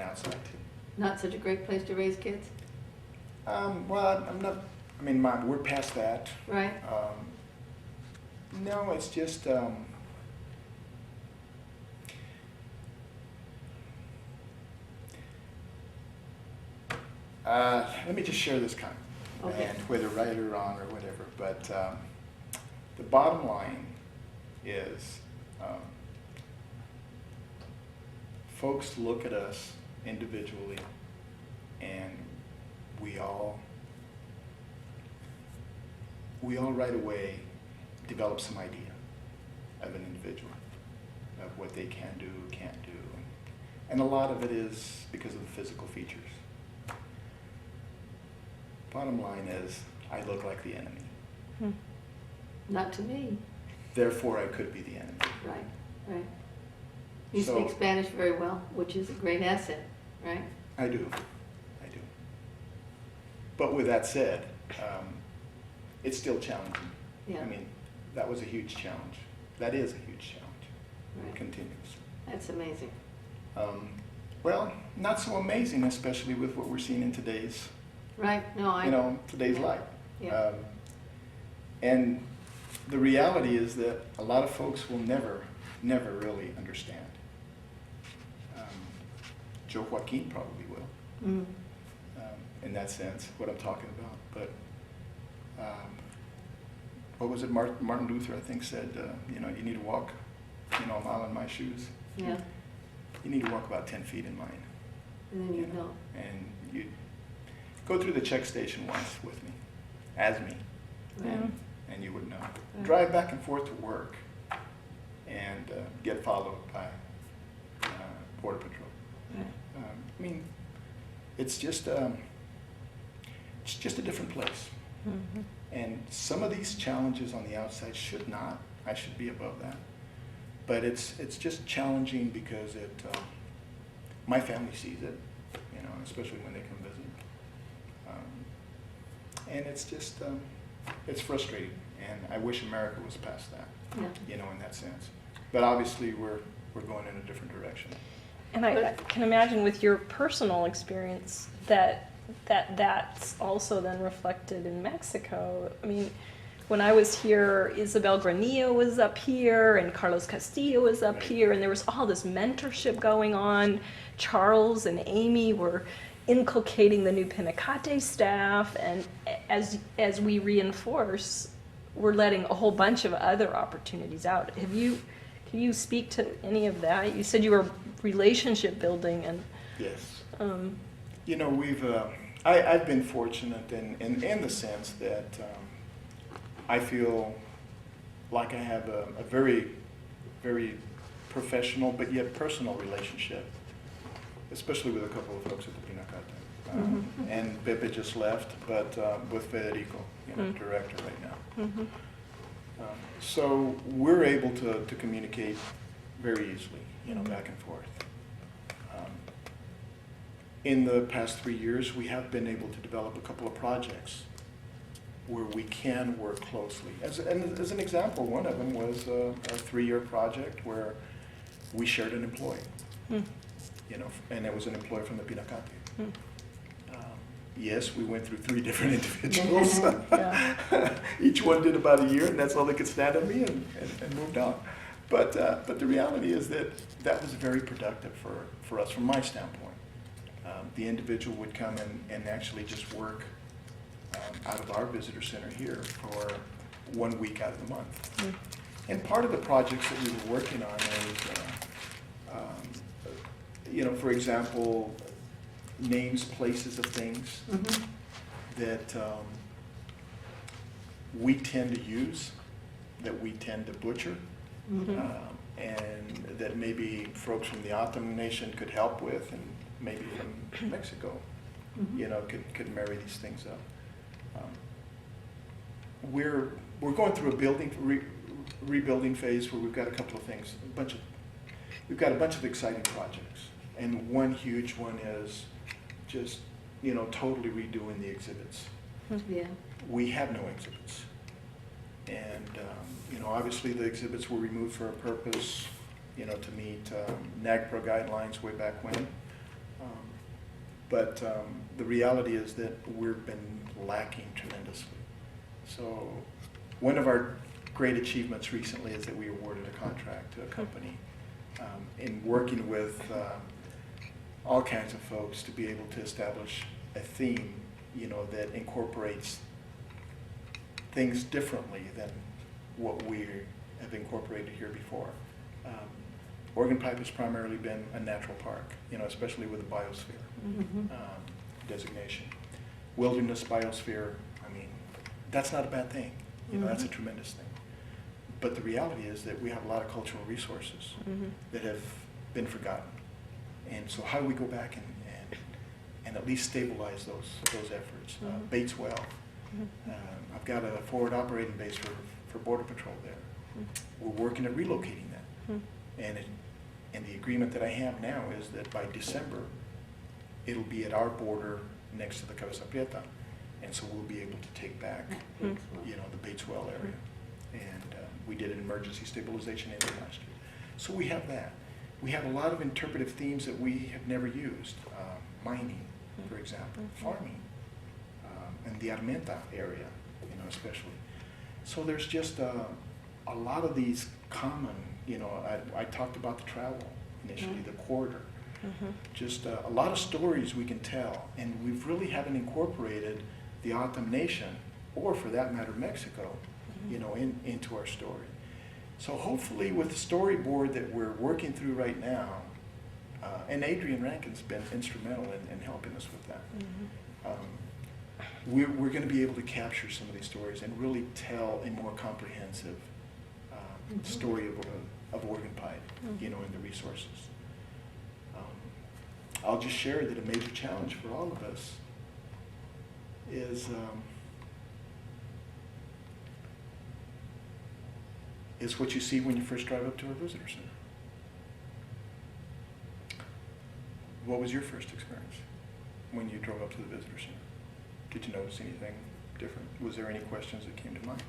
outside too. Not such a great place to raise kids, Well, I'm not, I mean, we're past that. right? No, it's just, let me just share this comment, Okay. and whether right or wrong or whatever, but the bottom line is, folks look at us individually, and we all right away develop some idea of an individual. of what they can do, can't do. And a lot of it is because of the physical features. Bottom line is, I look like the enemy. Hmm. Not to me. Therefore, I could be the enemy. Right, right. You So- speak Spanish very well, which is a great asset, right? I do. But with that said, it's still challenging. Yeah. I mean, that was a huge challenge. That is a huge challenge. It Right. continues. That's amazing. Well, not so amazing, especially with what we're seeing in today's, Right, no, today's yeah. life. Yeah. And the reality is that a lot of folks will never really understand. Joe Joaquin probably will. Mm. In that sense, what I'm talking about. But what was it? Martin Luther, I think, said, you need to walk, a mile in my shoes. Yeah, You need to walk about 10 feet in mine. and then you know. And you go through the check station once with me, as me, and you would know. Right. Drive back and forth to work, and get followed by Border Patrol. Right. I mean, it's just a different place. Mhm. And some of these challenges on the outside I should be above that. But it's just challenging because my family sees it, especially when they come visit. And it's just, it's frustrating. And I wish America was past that, Yeah. in that sense. But obviously, we're going in a different direction. And I can imagine with your personal experience that's also then reflected in Mexico. I mean, when I was here, Isabel Granillo was up here, and Carlos Castillo was up here, and there was all this mentorship going on. Charles and Amy were inculcating the new Pinacate staff, and as we reinforce, we're letting a whole bunch of other opportunities out. Can you speak to any of that? You said you were relationship building, and Yes. I've been fortunate in the sense that I feel like I have a very, very professional but yet personal relationship, especially with a couple of folks at the Pinacate. And Pepe just left, but with Federico, director right now. So we're able to communicate very easily, back and forth. In the past 3 years, we have been able to develop a couple of projects where we can work closely. As an example, one of them was a 3-year project where we shared an employee, and it was an employee from the Pinacate. Yes, we went through 3 different individuals. Yeah. Each one did about a year, and that's all they could stand of me, and moved on. But the reality is that was very productive for us from my standpoint. The individual would come and actually just work out of our visitor center here for 1 week out of the month. And part of the projects that we were working on is, for example, names, places of things that we tend to use, that we tend to butcher, and that maybe folks from the Atom Nation could help with, and maybe from Mexico, could marry these things up. We're going through a rebuilding phase where we've got a couple of things, we've got a bunch of exciting projects, and one huge one is just totally redoing the exhibits. Yeah. We have no exhibits, and obviously the exhibits were removed for a purpose, to meet NAGPRA guidelines way back when. But the reality is that we've been lacking tremendously. So one of our great achievements recently is that we awarded a contract to a company in working with all kinds of folks to be able to establish a theme, that incorporates things differently than what we have incorporated here before. Organ Pipe has primarily been a natural park, especially with the biosphere designation. Wilderness biosphere, I mean, that's not a bad thing. That's a tremendous thing. But the reality is that we have a lot of cultural resources that have been forgotten. And so how do we go back and at least stabilize those efforts? Bates Well. I've got a forward operating base for Border Patrol there. We're working at relocating that. And the agreement that I have now is that by December, it'll be at our border next to the Cabeza Prieta. And so we'll be able to take back, the Bates Well area. And we did an emergency stabilization in last year. So we have that. We have a lot of interpretive themes that we have never used. Mining, for example, farming, and the Armenta area, especially. So there's just a lot of these common, I talked about the travel initially, the corridor. Just a lot of stories we can tell, and we really haven't incorporated the Autumn Nation, or for that matter, Mexico, into our story. So hopefully with the storyboard that we're working through right now, and Adrian Rankin's been instrumental in helping us with that, we're going to be able to capture some of these stories and really tell a more comprehensive story of Organ Pipe, and the resources. I'll just share that a major challenge for all of us is what you see when you first drive up to our visitor center. What was your first experience when you drove up to the visitor center? Did you notice anything different? Was there any questions that came to mind?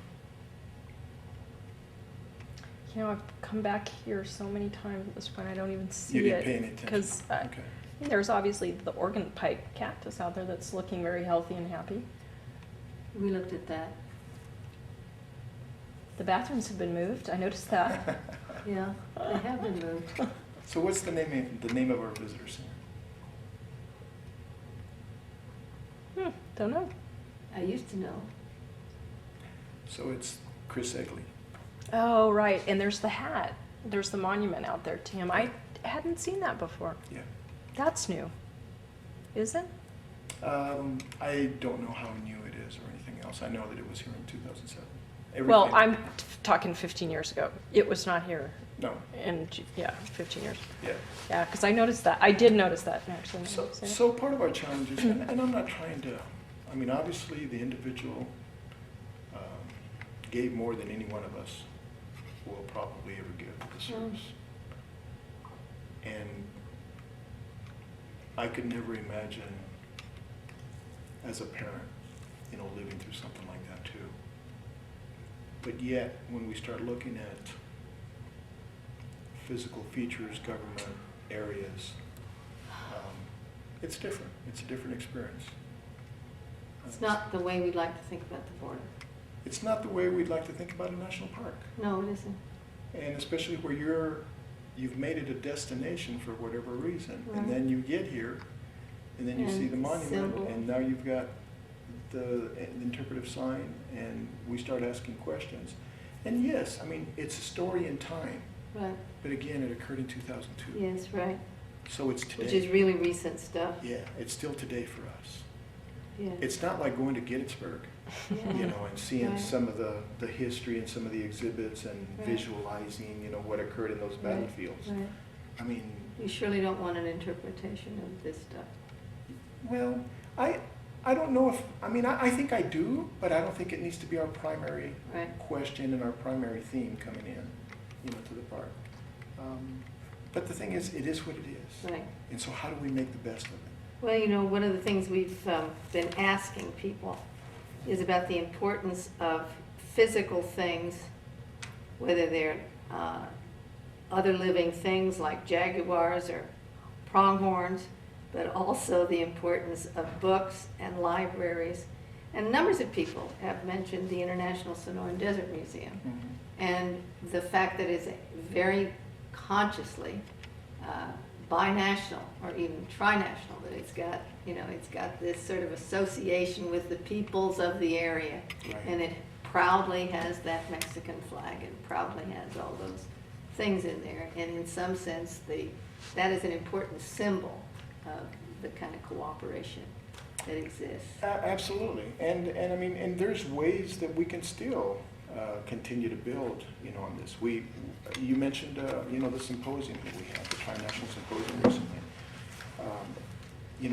I've come back here so many times at this point, I don't even see You didn't it. pay any attention? Because Okay. there's obviously the organ pipe cactus out there that's looking very healthy and happy. We looked at that. The bathrooms have been moved, I noticed that. Yeah, they have been moved. So what's the name of our visitor center? Don't know. I used to know. So it's Chris Egley. Oh, right, and there's the hat. There's the monument out there to him. I hadn't seen that before. Yeah. That's new, is it? I don't know how new it is or anything else. I know that it was here in 2007. Well, Everything- I'm talking 15 years ago. It was not here No. in, 15 years. Yeah. Yeah, because I noticed that. I did notice that, actually. So part of our challenge is, and I'm not trying to, obviously the individual gave more than any one of us will probably ever give the service. And I could never imagine as a parent, living through something like that too. But yet, when we start looking at physical features, government areas, it's different. It's a different experience. It's not the way we'd like to think about the border. It's not the way we'd like to think about a national park. No, it isn't. And especially where you've made it a destination for whatever reason. Right. And then you get here, and then you see the And monument, symbol. and now you've got the interpretive sign, and we start asking questions. And yes, it's a story in time, Right, but again, it occurred in 2002. yes, right. So it's today. Which is really recent stuff. Yeah, it's still today for us. Yeah. It's not like going to Gettysburg, Yeah. and seeing Right. some of the history and some of the exhibits and Right. visualizing, what occurred in those Right, battlefields. right. You surely don't want an interpretation of this stuff. Well, I don't know if, I think I do, but I don't think it needs to be our primary Right. question and our primary theme coming in, to the park. But the thing is, it is what it is. Right. And so how do we make the best of it? Well, one of the things we've been asking people is about the importance of physical things, whether they're other living things like jaguars or pronghorns, but also the importance of books and libraries. And numbers of people have mentioned the International Sonoran Desert Museum, and the fact that it's very consciously binational or even trinational, that it's got this sort of association with the peoples of the area. Right. And it proudly has that Mexican flag and proudly has all those things in there. And in some sense, that is an important symbol of the kind of cooperation that exists. Absolutely, and there's ways that we can still continue to build, on this. You mentioned, the symposium that we had, the Tri-National Symposium recently.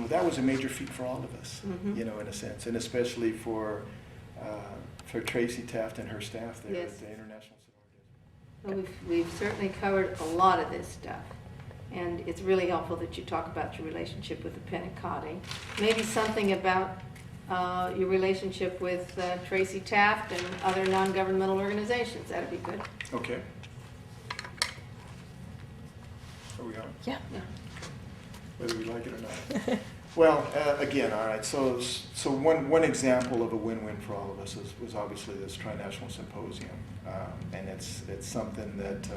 That was a major feat for all of us, Mhm. in a sense, and especially for Tracy Taft and her staff there Yes. at the International Sonoran Desert. Well, we've certainly covered a lot of this stuff, and it's really helpful that you talk about your relationship with the Pinacati. Maybe something about your relationship with Tracy Taft and other non-governmental organizations. That'd be good. Okay. Are we on? Yeah. Yeah. Whether we like it or not. Well, again, all right, so one example of a win-win for all of us was obviously this Tri-National Symposium. And it's something that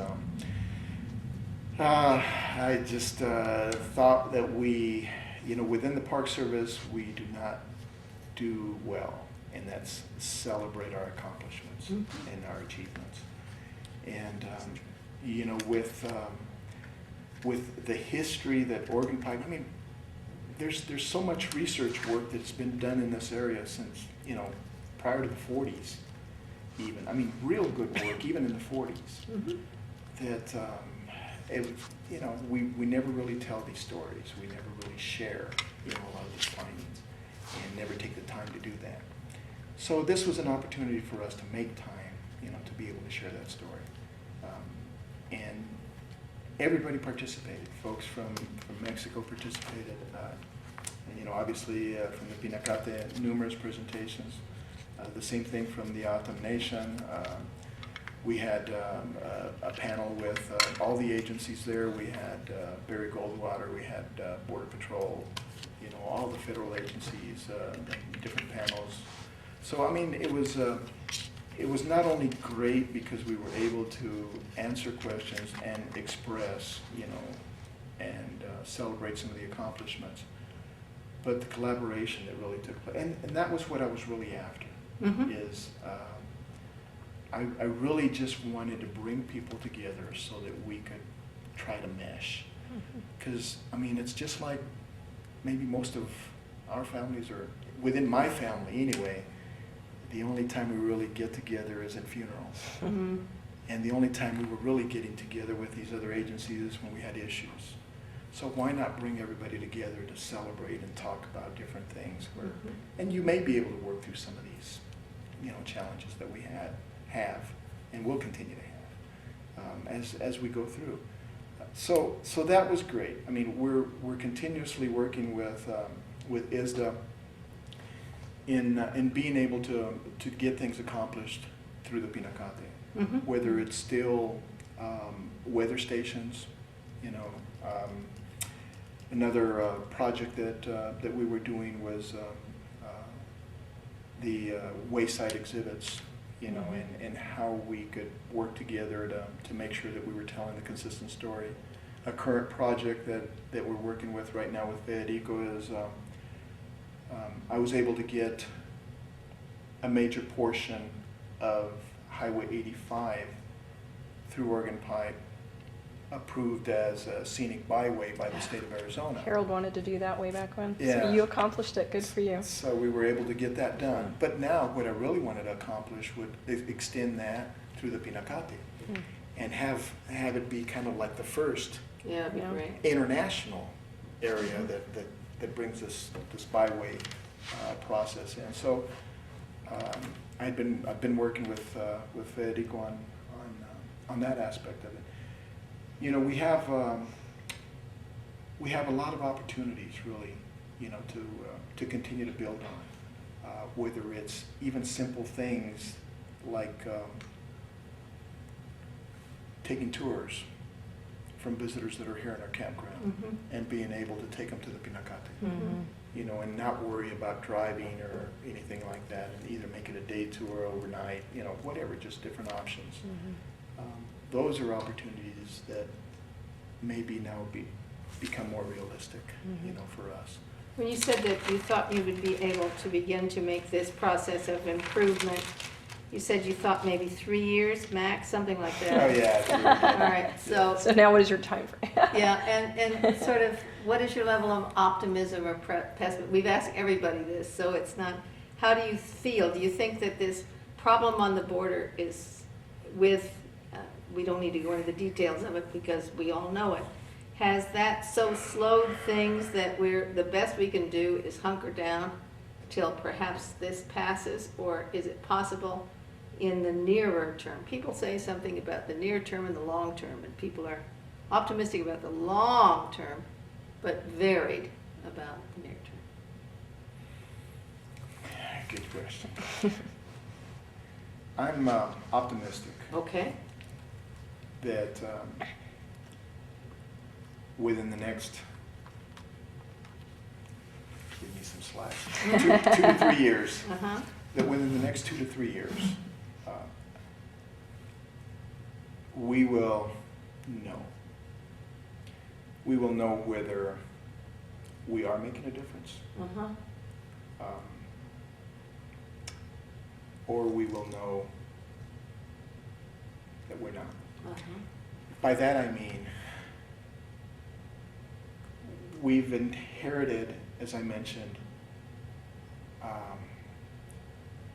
I just thought that we, within the Park Service, we do not do well, and that's celebrate our accomplishments Mhm. and our achievements. And, with the history that Oregon Pike, there's so much research work that's been done in this area since, prior to the 40s even. Real good work, even in the 40s, Mhm. that, we never really tell these stories. We never really share, a lot of these findings, and never take the time to do that. So this was an opportunity for us to make time, to be able to share that story. And everybody participated. Folks from Mexico participated. And, obviously from the Pinacate, numerous presentations. The same thing from the Autumn Nation. We had a panel with all the agencies there. We had Barry Goldwater. We had Border Patrol. All the federal agencies, different panels. So it was not only great because we were able to answer questions and express, and celebrate some of the accomplishments, but the collaboration that really took place. And that was what I was really after, Mhm. is I really just wanted to bring people together so that we could try to mesh. Because, it's just like maybe most of our families, or within my family anyway, the only time we really get together is at funerals. Mhm. And the only time we were really getting together with these other agencies is when we had issues. So why not bring everybody together to celebrate and talk about different things? Mhm. And you may be able to work through some of these, challenges that we have, and will continue to have as we go through. So that was great. We're continuously working with ISDA in being able to get things accomplished through the Pinacate. Mhm. Whether it's still weather stations, another project that we were doing was the wayside exhibits, and how we could work together to make sure that we were telling the consistent story. A current project that we're working with right now with Federico is I was able to get a major portion of Highway 85 through Oregon Pike approved as a scenic byway by the state of Arizona. Harold wanted to do that way back when. Yeah. So you accomplished it. Good for you. So we were able to get that done. But now what I really wanted to accomplish would extend that through the Pinacate and have it be kind of like the first Yeah, that'd be Yeah. great. international area that brings this byway process in. So I've been working with Federico on that aspect of it. We have a lot of opportunities really, to continue to build on, whether it's even simple things like taking tours from visitors that are here in our campground Mhm. and being able to take them to the Pinacate. Mhm. And not worry about driving or anything like that, and either make it a day tour overnight, whatever, just different options. Those are opportunities that maybe now become more realistic, for us. When you said that you thought you would be able to begin to make this process of improvement, you said you thought maybe 3 years max, something like that? Oh, yeah. All right, so, So now what is your time frame? yeah, and sort of, what is your level of optimism or pessimism? We've asked everybody this, so it's not, how do you feel? Do you think that this problem on the border is with, we don't need to go into the details of it because we all know it. Has that so slowed things that the best we can do is hunker down till perhaps this passes? Or is it possible in the nearer term? People say something about the near term and the long term, and people are optimistic about the long term, but varied about the near term. Good question. I'm optimistic Okay. that within the next, give me some slack, 2 to 3 years, Uh-huh. that within the next 2 to 3 years, we will know. We will know whether we are making a difference, Uh-huh. or we will know that we're not. Uh-huh. By that I mean, we've inherited, as I mentioned,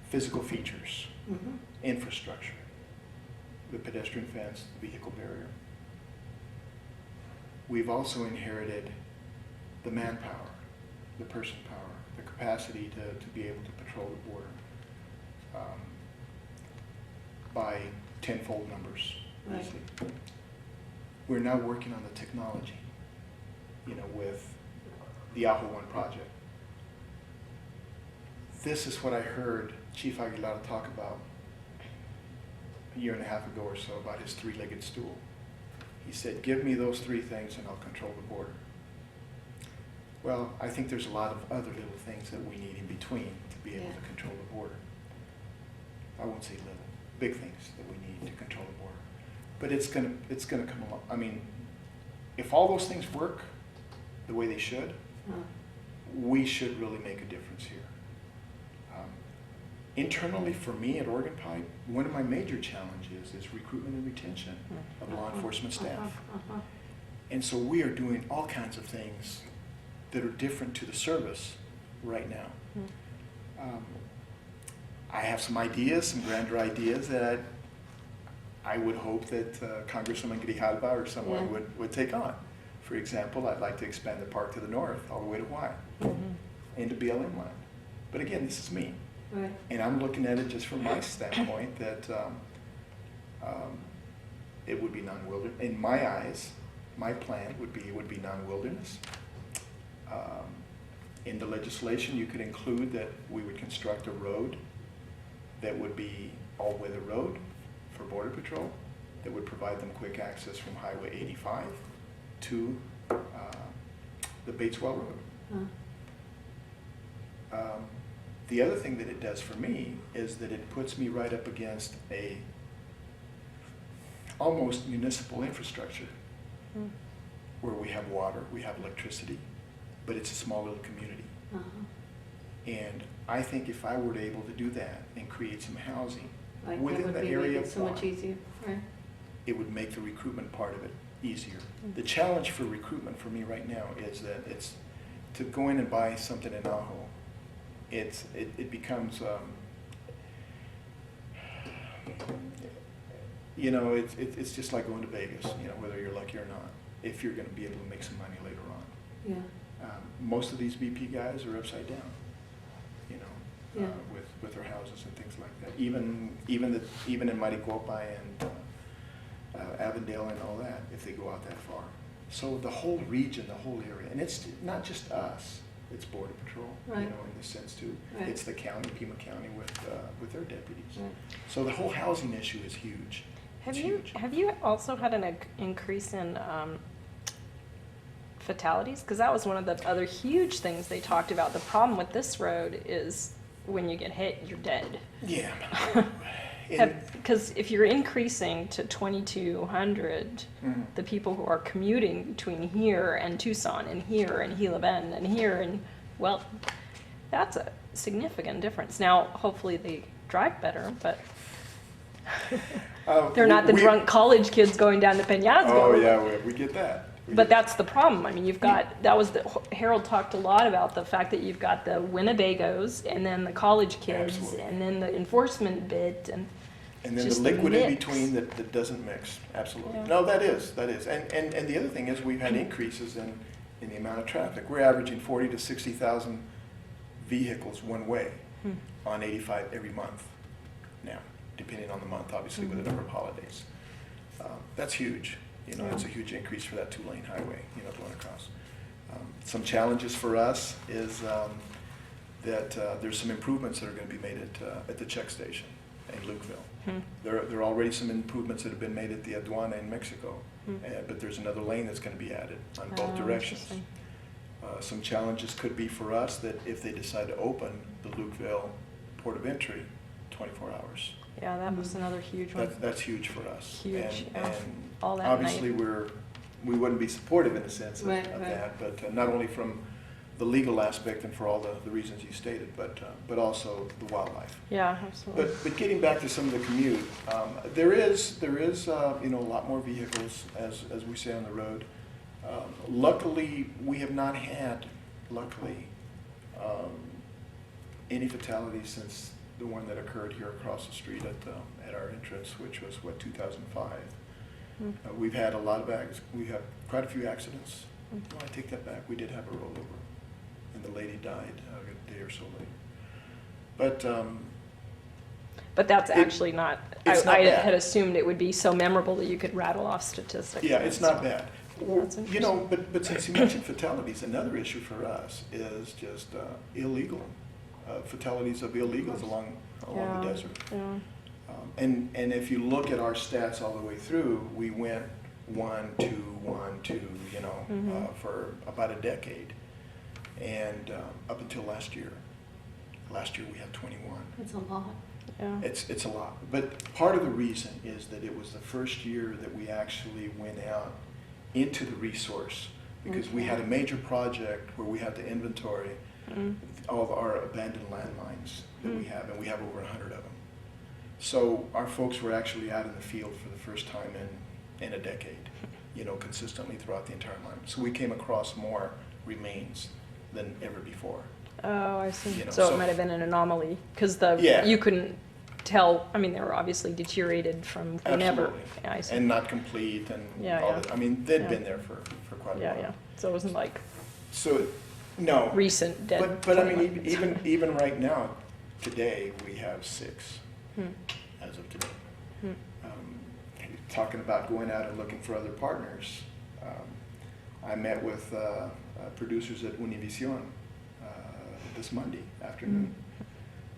physical features, Mhm. infrastructure, the pedestrian fence, the vehicle barrier. We've also inherited the manpower, the person power, the capacity to be able to patrol the border by tenfold numbers. Right. easily. We're now working on the technology, with the AHO 1 project. This is what I heard Chief Aguilar talk about a year and a half ago or so about his three-legged stool. He said, give me those 3 things and I'll control the border. Well, I think there's a lot of other little things that we need in between to be able Yeah. to control the border. I won't say little, big things that we need to control the border. But it's gonna come along. I mean, if all those things work the way they should, we should really make a difference here. Internally, for me at Oregon Pipe, one of my major challenges is recruitment and retention of law enforcement staff. Uh-huh. And so we are doing all kinds of things that are different to the service right now. I have some ideas, some grander ideas that I would hope that Congresswoman Grijalva or someone Yeah. would take on. For example, I'd like to expand the park to the north, all the way to Hawaii, into BLM land. But again, this is me. Right. And I'm looking at it just from my standpoint that it would be non-wilderness. In my eyes, my plan would be non-wilderness. In the legislation, you could include that we would construct a road that would be all-weather road for Border Patrol that would provide them quick access from Highway 85 to the Bateswell Road. The other thing that it does for me is that it puts me right up against a almost municipal infrastructure where we have water, we have electricity, but it's a small little community. And I think if I were to able to do that and create some housing Right, within the that would area make of it so much Hawaii, easier, right? it would make the recruitment part of it easier. The challenge for recruitment for me right now is that it's to go in and buy something in Aho. It becomes it's just like going to Vegas, whether you're lucky or not, if you're going to be able to make some money later on. Yeah. Most of these BP guys are upside down, Yeah. with their houses and things like that. Even in Maricopa and Avondale and all that, if they go out that far. So the whole region, the whole area, and it's not just us. It's Border Patrol, Right. in this sense too. Right. It's the county, Pima County, with their deputies. Right. So the whole housing issue is huge. It's huge. Have you also had an increase in fatalities? Because that was one of the other huge things they talked about. The problem with this road is when you get hit, you're dead. Yeah. Because if you're increasing to 2,200, the people who are commuting between here and Tucson and here and Gila Bend and here and, well, that's a significant difference. Now, hopefully they drive better, but they're not the drunk college kids going down to Peñasco. Oh, yeah, we get that. But that's the problem. I mean, you've got, Harold talked a lot about the fact that you've got the Winnebagos and then the college kids Absolutely. and then the enforcement bit and And then just the the liquid in mix. between that doesn't mix, absolutely. Yeah. No, that is. And the other thing is we've had increases in the amount of traffic. We're averaging 40 to 60,000 vehicles one way on 85 every month now, depending on the month, obviously, with the number of holidays. That's huge. You know, it's a huge increase for that two-lane highway, you know, going across. Some challenges for us is that there's some improvements that are going to be made at the check station in Lukeville. There are already some improvements that have been made at the aduana in Mexico, but there's another lane that's going to be added on both directions. Interesting. Some challenges could be for us that if they decide to open the Lukeville port of entry, 24 hours. Yeah, that was another huge one. That's huge for us. Huge, And, yeah. and All that obviously night. we wouldn't be supportive in a sense of, Right, of right. that, but not only from the legal aspect and for all the reasons you stated, but also the wildlife. Yeah, absolutely. But getting back to some of the commute, there is you know, a lot more vehicles as we say on the road. Luckily, we have not had any fatalities since the one that occurred here across the street at our entrance, which was 2005. We've had a lot of we have quite a few accidents. Well, I take that back. We did have a rollover, and the lady died a day or so later. But that's actually not, it's not I bad. had assumed it would be so memorable that you could rattle off statistics. Yeah, it's not bad. That's You know, but since you mentioned fatalities, another issue for us is just illegal fatalities of illegals along Yeah, the desert. yeah. And if you look at our stats all the way through, we went 1, 2, 1, 2, you know, for about a decade, and up until last year. Last year we had 21. It's a lot. Yeah. It's a lot, but part of the reason is that it was the first year that we actually went out into the resource, because we had a major project where we had to inventory all of our abandoned landmines that we have, and we have over 100 of them. So our folks were actually out in the field for the first time in a decade, you know, consistently throughout the entire line. So we came across more remains than ever before. Oh, I see. You know, So so- it might have been an anomaly, because Yeah. you couldn't tell, I mean, they were obviously deteriorated from whenever. Absolutely. Yeah, I see. And not complete and Yeah, all yeah. that. I mean, they'd Yeah. been there for quite a Yeah, while. yeah. So it wasn't like So, no. recent dead. But I mean, 21. even right now, today, we have 6 Hmm. as of today. Hmm. Talking about going out and looking for other partners, I met with producers at Univision this Monday afternoon,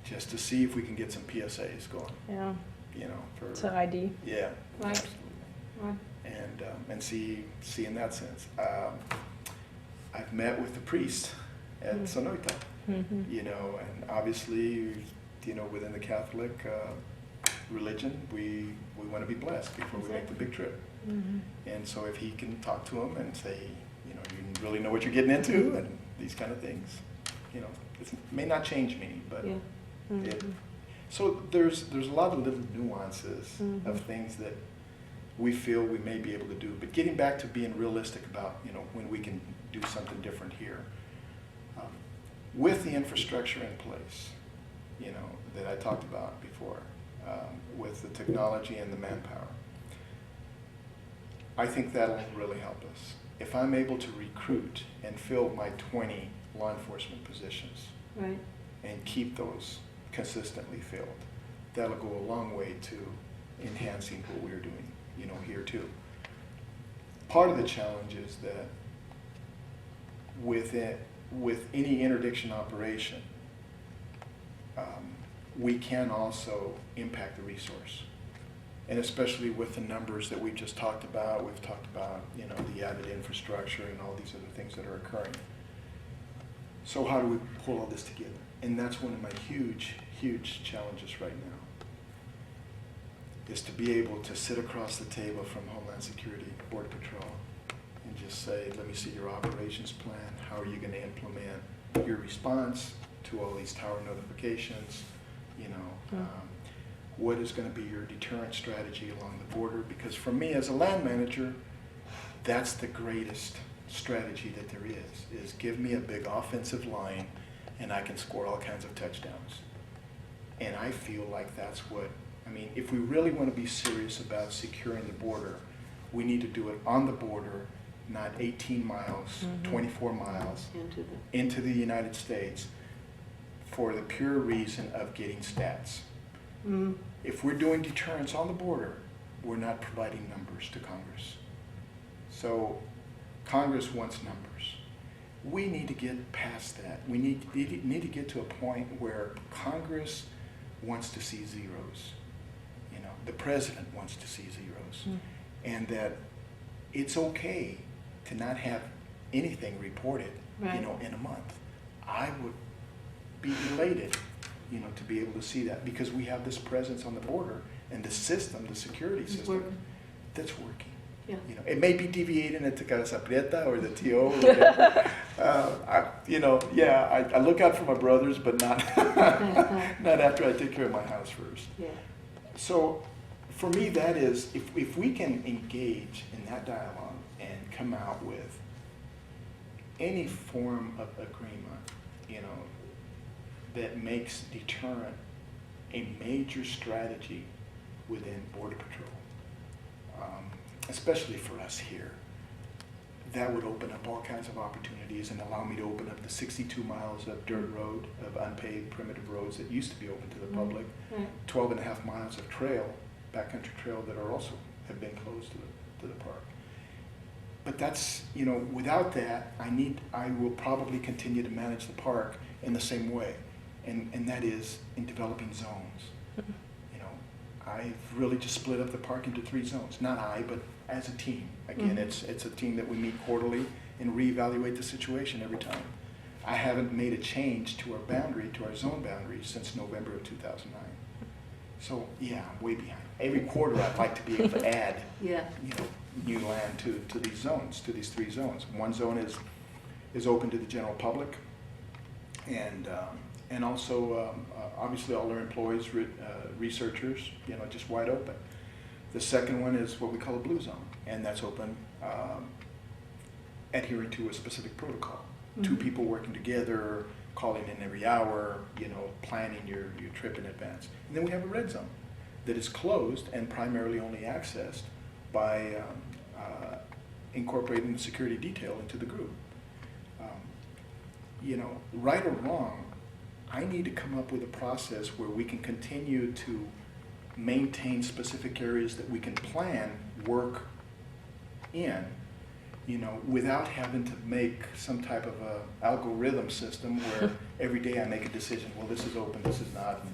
just to see if we can get some PSAs going, Yeah, you know, for, it's an ID. yeah, Right. absolutely. Right. And see in that sense. I've met with the priest at Sonoita, you know, and obviously, you know, within the Catholic religion, we want to be blessed before we make the big trip. And so if he can talk to him and say, you know, you really know what you're getting into and these kind of things, you know, it may not change me, but Yeah. so there's a lot of little nuances of things that we feel we may be able to do. But getting back to being realistic about, you know, when we can do something different here. With the infrastructure in place, you know, that I talked about before, with the technology and the manpower, I think that'll really help us. If I'm able to recruit and fill my 20 law enforcement positions Right. and keep those consistently filled, that'll go a long way to enhancing what we're doing, you know, here too. Part of the challenge is that with any interdiction operation, we can also impact the resource. And especially with the numbers that we've just talked about, you know, the added infrastructure and all these other things that are occurring. So how do we pull all this together? And that's one of my huge, huge challenges right now, is to be able to sit across the table from Homeland Security, Border Patrol, and just say, let me see your operations plan. How are you going to implement your response to all these tower notifications? You know, what is going to be your deterrent strategy along the border? Because for me as a land manager, that's the greatest strategy that there is give me a big offensive line and I can score all kinds of touchdowns. And I feel like that's what, I mean, if we really want to be serious about securing the border, we need to do it on the border, not 18 miles, 24 miles into the United States for the pure reason of getting stats. If we're doing deterrence on the border, we're not providing numbers to Congress. So Congress wants numbers. We need to get past that. We need to get to a point where Congress wants to see zeros. You know, the president wants to see zeros. And that it's okay to not have anything reported, you know, in a month. I would be elated, you know, to be able to see that because we have this presence on the border and the system, the security system, that's working. Yeah. You know, it may be deviating at the Casa Prieta or the TO. Or whatever. You know, yeah, I look out for my brothers, but not not after I take care of my house first. Yeah. So, for me, that is if we can engage in that dialogue and come out with any form of agreement, you know, that makes deterrent a major strategy within Border Patrol, especially for us here. That would open up all kinds of opportunities and allow me to open up the 62 miles of dirt road, of unpaved primitive roads that used to be open to the public, 12 and a half miles of trail, backcountry trail that are also have been closed to the park. But that's, you know, without that, I will probably continue to manage the park in the same way, and that is in developing zones. You know, I've really just split up the park into 3 zones. Not I, but as a team. Again, it's a team that we meet quarterly and reevaluate the situation every time. I haven't made a change to our boundary, to our zone boundary, since November of 2009. So yeah, I'm way behind. Every quarter, I'd like to be able to add, you know, new land to these zones, to these 3 zones. One zone is open to the general public, and also obviously all our employees, researchers, you know, just wide open. The second one is what we call a blue zone, and that's open, adhering to a specific protocol. 2 people working together, calling in every hour, you know, planning your trip in advance. And then we have a red zone that is closed and primarily only accessed by incorporating the security detail into the group. You know, right or wrong, I need to come up with a process where we can continue to maintain specific areas that we can plan work in, you know, without having to make some type of a algorithm system where every day I make a decision, well, this is open, this is not, and,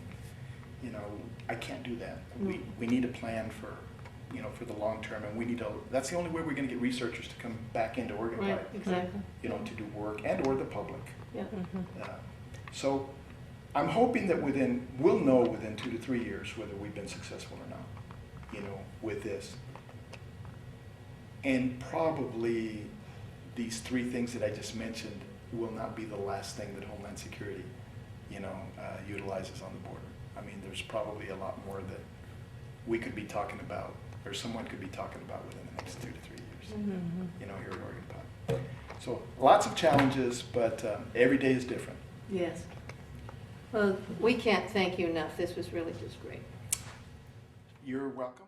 you know, I can't do that. We need a plan for, you know, for the long term, and we need to, that's the only way we're going to get researchers to come back into Oregon, Right, exactly. you know, to do work, and or the public. Yeah. So I'm hoping that we'll know within 2 to 3 years whether we've been successful or not, you know, with this. And probably these 3 things that I just mentioned will not be the last thing that Homeland Security, you know, utilizes on the border. I mean, there's probably a lot more that we could be talking about, or someone could be talking about within the next 2 to 3 years, you know, here at Oregon Pod. So lots of challenges, but every day is different. Yes. Well, we can't thank you enough. This was really just great. You're welcome.